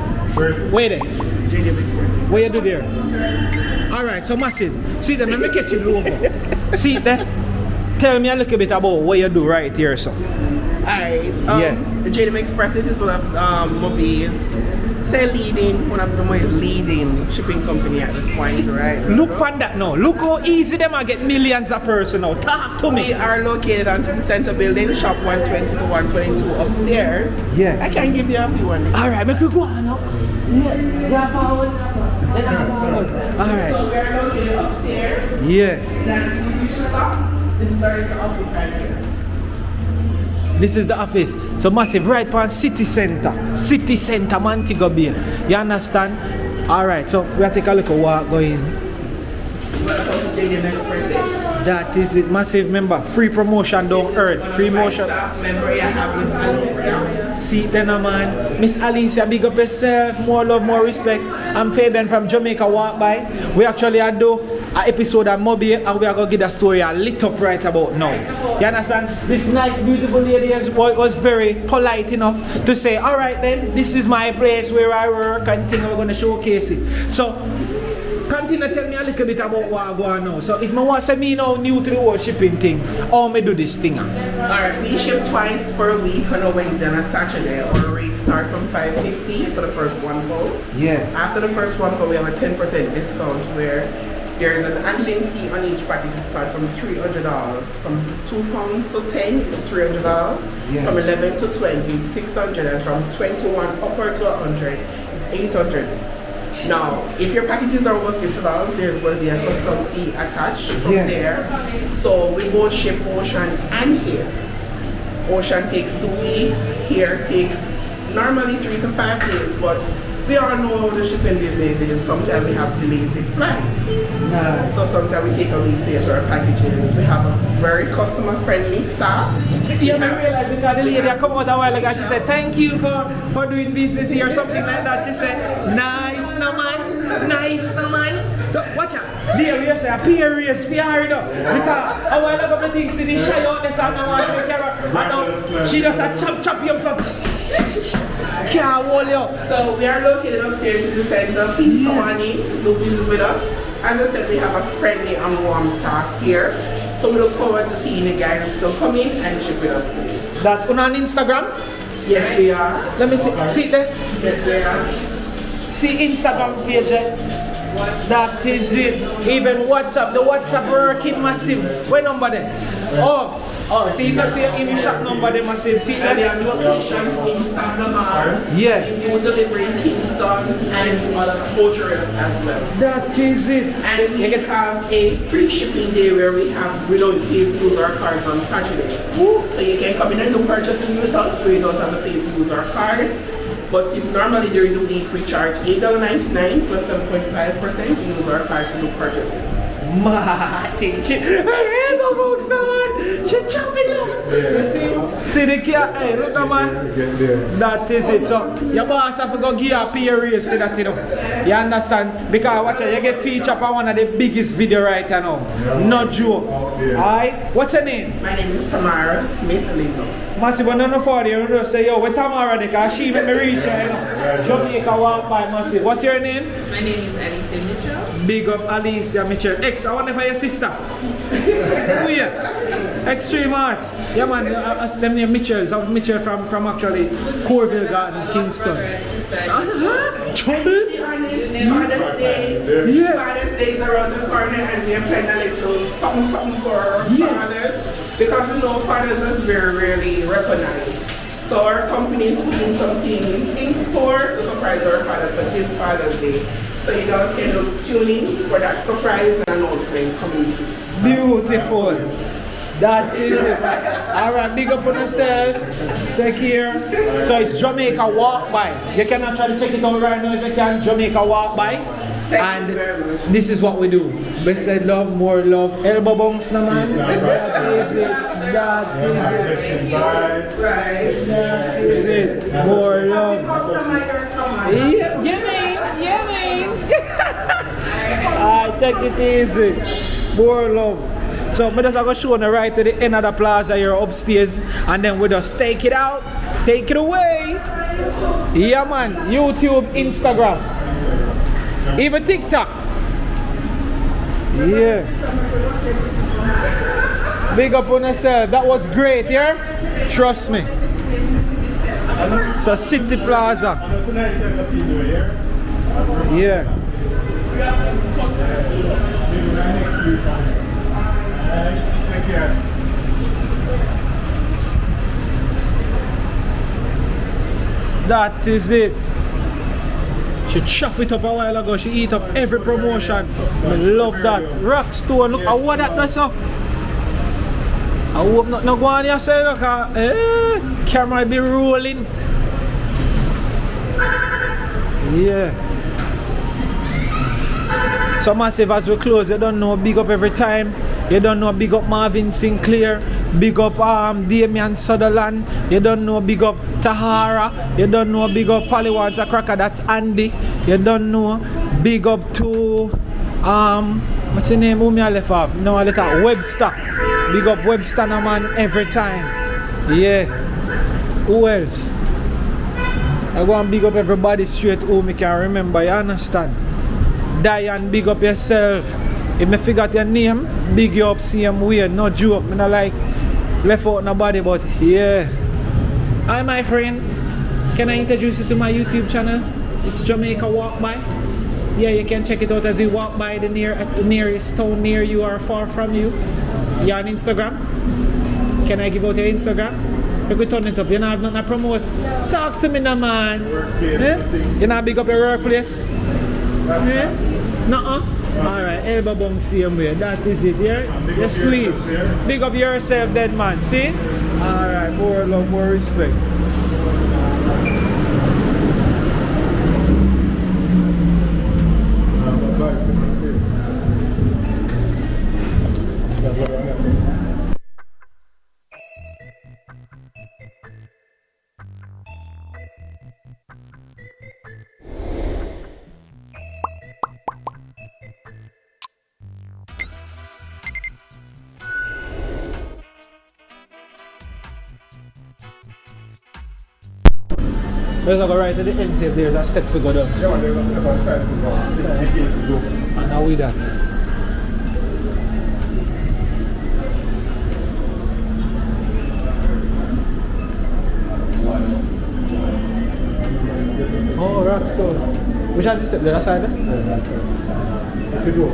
Where there? What you do there? Alright, so massive. See them, let me catch you over. See there? Tell me a little bit about what you do right here, so. Alright. Yeah. The JDM Express is one of Mobay's one of the most leading shipping company at this point, right? Look on that now. Look how easy them are get millions of person now. Talk to me. We are located on City Center Building, shop 120 to 122 upstairs. Yeah. I can give you a view on it. Alright, make we go on now. Yeah, forward. Alright. So we are located upstairs. Yeah. That's when you shut up. This is the office right here. This is the office. So massive, right on City Center, Montego Bay. You understand? Alright, so we have to take a look at what going. That is it, massive member. Free promotion down earth. Free motion. Member, you have Miss Alicia. See then man. Miss Alicia, big up yourself. More love, more respect. I'm Fabian from Jamaica Walk By. We actually do an episode on Mobay and we are going to get the story a lit up right about now. You understand? This nice beautiful lady was very polite enough to say, alright then, this is my place where I work and thing we're going to showcase it. So, continue to tell me a little bit about what I go on now. So if I want to say me now new to the whole shipping thing, how me do this thing? Alright, we ship twice per week on a Wednesday and a Saturday. Our rates start from $5.50 for the first one pound. Yeah. After the first one pound, we have a 10% discount where there is an handling fee on each package. It starts from $300. From 2 pounds to 10, it's $300. Yeah. From 11 to 20, it's $600. And from 21 upward to 100, it's $800. Now, if your packages are over $50, there's going to be a custom fee attached from there. So we both ship ocean and here. Ocean takes 2 weeks, here takes normally 3 to 5 days, but we all know how the shipping business is. Sometimes we have delays in flight. So sometimes we take a week to get our packages. We have a very customer friendly staff. You don't realize because the lady come out a while ago, she said, thank you for doing business here or something like that. She said, nice no man, nice no man. Watch out, there we say a peer race for her though. Because a while ago the things in the shy out there and now she camera. She just a chop you up some can't hold you. So we are located upstairs in the center. Please come on in, do business with us. As I said, we have a friendly and warm staff here. So we look forward to seeing you guys still come in and ship with us today. That on Instagram? Yes, we are. Let me see. See there? Yes, we are. See Instagram page there? That is it. Even WhatsApp. The WhatsApp working massive. What number there? Oh, see, you see in the shop number they massive. See that? We have locations in Sablamar. Yeah. We do delivery in Kingston and other picturesque as well. That is it. And we have a free shipping day where we don't pay to use our cards on Saturdays. So you can come in and do purchases with us, so you don't have to pay to use our cards. But if normally during the week we charge $8.99 plus 7.5% to use our cards to do purchases. Martin, she jumping up. See the cat, hey, look man. That is it. So your boss have to go give a peer race to that, you know. You understand? Because watch out, you get featured on one of the biggest video right now. No joke. Alright? What's your name? My name is Tamara Smith-Lindo. Massive, but none for you just say, yo, where Tamara there? Because she make me reach her, you know. Jamaica Walk By, massive. What's your name? My name is Alicia Mitchell. Big up Alicia Mitchell. I wonder for your sister. Who you? Extreme Arts. Yeah man, them name Mitchell. I'm Mitchell from actually Corville Garden, Kingston. Trouble? Father's Day is around the corner and we are playing a little something for our fathers. Because we know fathers is very rarely recognized. So our company is putting something in store to surprise our fathers for this Father's Day. So you guys can tune in for that surprise and announcement coming soon. Beautiful. That is it. Alright, big up on yourself. Take care. So it's Jamaica Walk By. You can actually check it out right now if you can. Jamaica Walk By. And this is what we do. Blessed love, more love. Elbow bumps na man. That is it. That is it. Right. That is it. More love. Yeah, man. Alright, take it easy. More love. So I'm just going to show you right to the end of the plaza here upstairs and then we just take it out, take it away. Yeah man, YouTube, Instagram, even TikTok. Yeah. Big up on yourself, that was great, yeah? Trust me. So City Plaza. Yeah. That is it. She chop it up a while ago. She eat up every promotion. I love that. Rockstone, look at what that does. I hope not go on here say look camera be rolling. Yeah. So massive as we close, you don't know big up every time. You don't know big up Marvin Sinclair, big up Damian Sutherland, you don't know big up Tahara, you don't know big up Pollywards a Cracker, that's Andy, you don't know big up to what's the name? Who me I left off? No, I left out Webster. Big up Webster no man every time. Yeah. Who else? I go and big up everybody straight who me can remember, you understand? Diane, big up yourself. If me forgot your name, big you up same way, no joke. Me not like left out nobody, but yeah. Hi my friend, can I introduce you to my YouTube channel? It's Jamaica Walk By. Yeah, you can check it out as you walk by the nearest town near you or far from you. You on Instagram? Can I give out your Instagram? You could turn it up, you don't have nothing to promote. Talk to me now man. You not big up your workplace? Nuh-uh. Alright, elbow bump same way. That is it, yeah? You're sweet. Big up yourself then man, see? Alright, more love, more respect. Let's go right to the end, see if there's a step to go down. Yeah, there's a step on side to go. And now with that. Oh, Rockstone. Which are the step? The other side? Yeah, that side. If you go.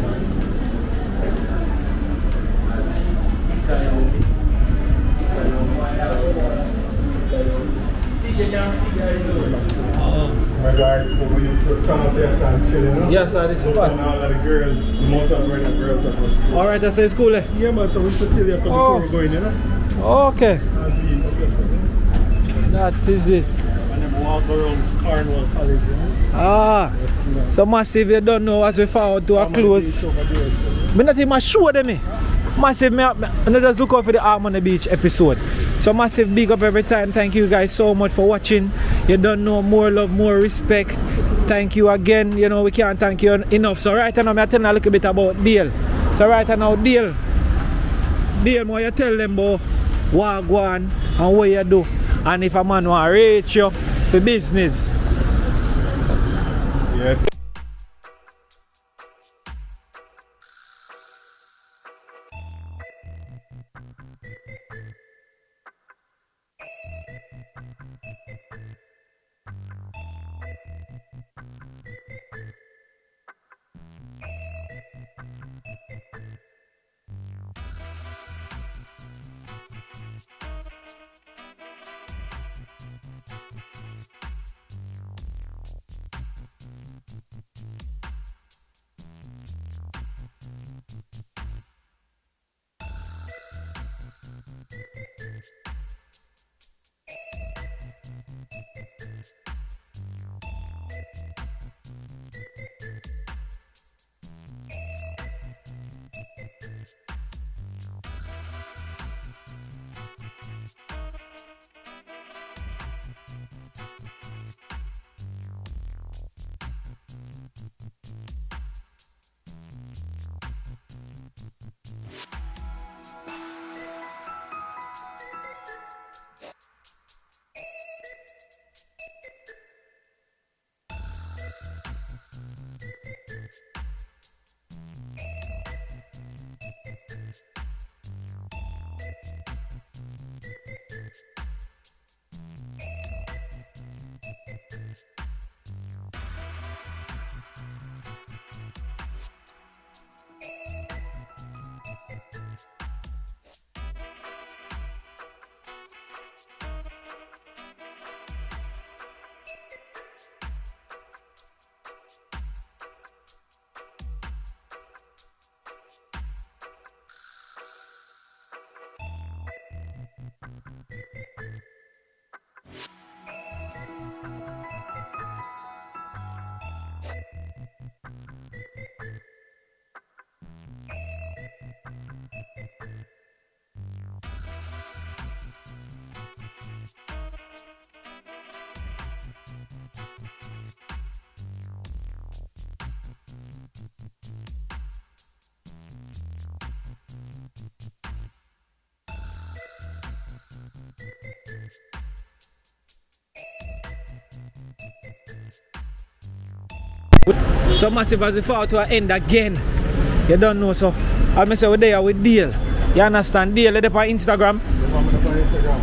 My guys, we used to stand up there and chill, you know? Yes, sir, this spot. And all of the girls, the most of the girls are supposed to. Alright, that's it's cool. Yeah, man, so we should kill you some before we're going, you know? Okay. That is it. And then walk around Cornwall College, you know? Ah, so massive, you don't know as we forward to our close. I'm not even sure them. Massive, I just look out for the Arm on the Beach episode. So massive big up every time. Thank you guys so much for watching. You don't know, more love, more respect. Thank you again. You know, we can't thank you enough. So right now, I'm telling you a little bit about Dale. So right now, Dale, what you tell them about what go on and what you do. And if a man want to reach you for business. Yes. So massive as we fall to an end again. You don't know, so I say we're there with Dale. You understand? Dale, let up on Instagram.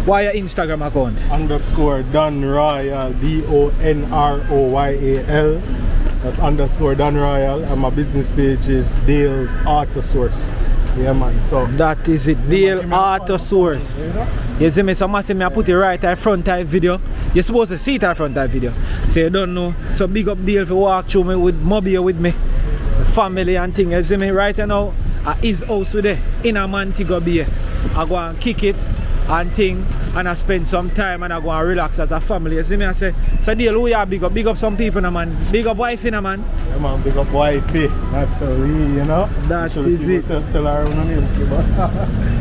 Why your Instagram account? _ Don Royal, DONROYAL. That's _ Don Royal, and my business page is Dale's Auto Source. Yeah, man. So that is it, Dale Auto Source. You see me, so massive, I put it right at front type video. You're supposed to see it at front type video. So you don't know. So big up Dale for walk through me with Mobay with me. Family and thing. You see me right now at his house today in a Montego Bay. I go and kick it and thing, and I spend some time and I go and relax as a family. You see me, I say, so Dale, who you big up? Big up some people, no, man. Big up wifey, no, man. Yeah, man, big up wifey. Naturally, you know. That is it. Tell her her name.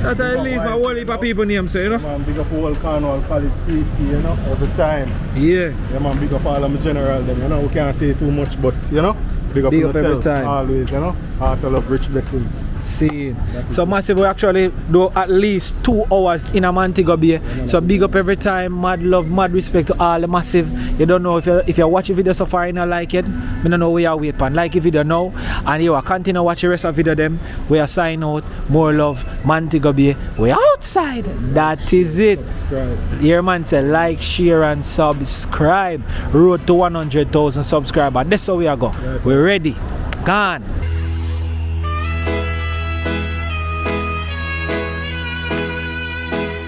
That's at least my whole heap of people name, so, you know. Man, big up whole Cornwall College CC, you know, every time. Yeah. Yeah, man, big up all of my general them, you know. We can't say too much, but, you know, big up yourself every time. Always, you know. Heart of love, rich blessings. See, so massive, we actually do at least 2 hours in a Montego Bay. So big up every time, mad love, mad respect to all the massive. You don't know if you watch the video so far and you like it, I don't know where you wait on. Like the video now, and you will continue watch the rest of the video them. We are sign out, more love, Montego Bay. We outside. That is it. Your man say like, share and subscribe. Road to 100,000 subscribers. That's how we are go. We're ready. Gone.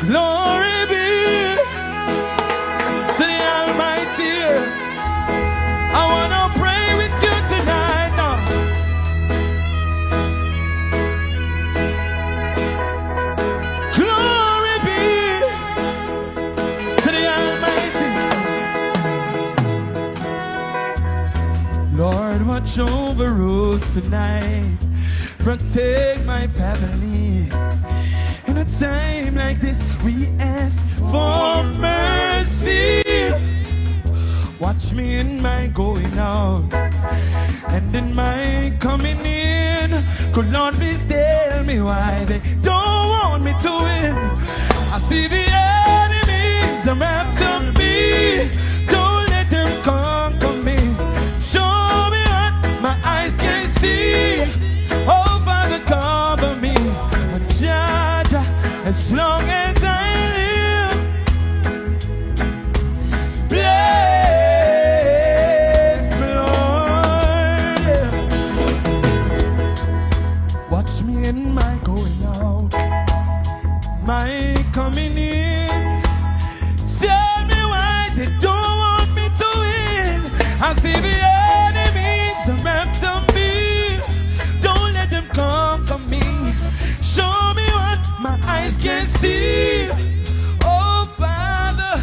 Glory be to the Almighty. I want to pray with you tonight now. Glory be to the Almighty. Lord, watch over us tonight. Protect my family. In a time like this, we ask for mercy. Watch me in my going out and in my coming in. Could Lord please tell me why they don't want me to win? I see the enemies are after me. Don't let them conquer me. Show me what my eyes can see. Oh, Father, cover me. As long as I live, bless me, Lord. Watch me in my going out, my coming in. Tell me why they don't want me to win. I see the enemies are after me. Don't let them conquer me. Show me what my eyes can see. Oh, Father,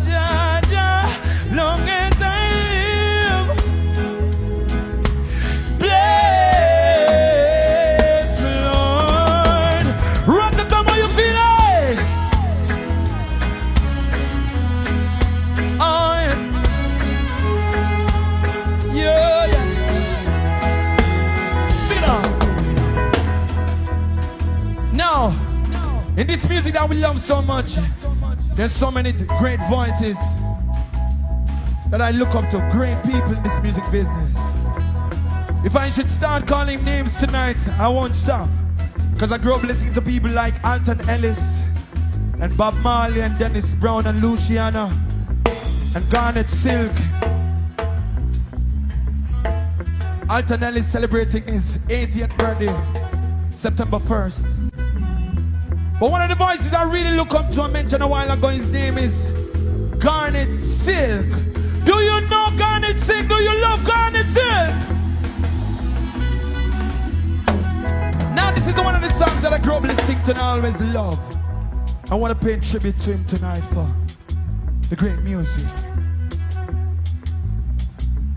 ja, ja, long as I live, bless me, Lord. Rock the time how you feel like. Oh, yeah. Yeah, yeah. Sit down. Now, in this music that we love so much, there's so many great voices that I look up to, great people in this music business. If I should start calling names tonight, I won't stop. Because I grew up listening to people like Alton Ellis and Bob Marley and Dennis Brown and Luciano and Garnet Silk. Alton Ellis celebrating his 80th birthday, September 1st. But one of the voices I really look up to, I mentioned a while ago, his name is Garnet Silk. Do you know Garnet Silk? Do you love Garnet Silk? Now this is one of the songs that I grew up listening to and I always love. I want to pay tribute to him tonight for the great music.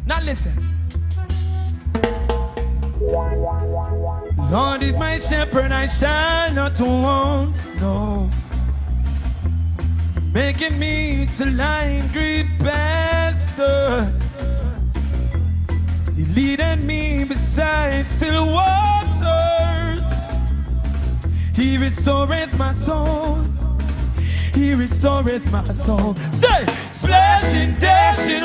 Now listen. Lord is my shepherd, I shall not want, no. Making me to lie in green pastures. He leading me beside still waters. He restoreth my soul. He restoreth my soul. Say, splashing, dashing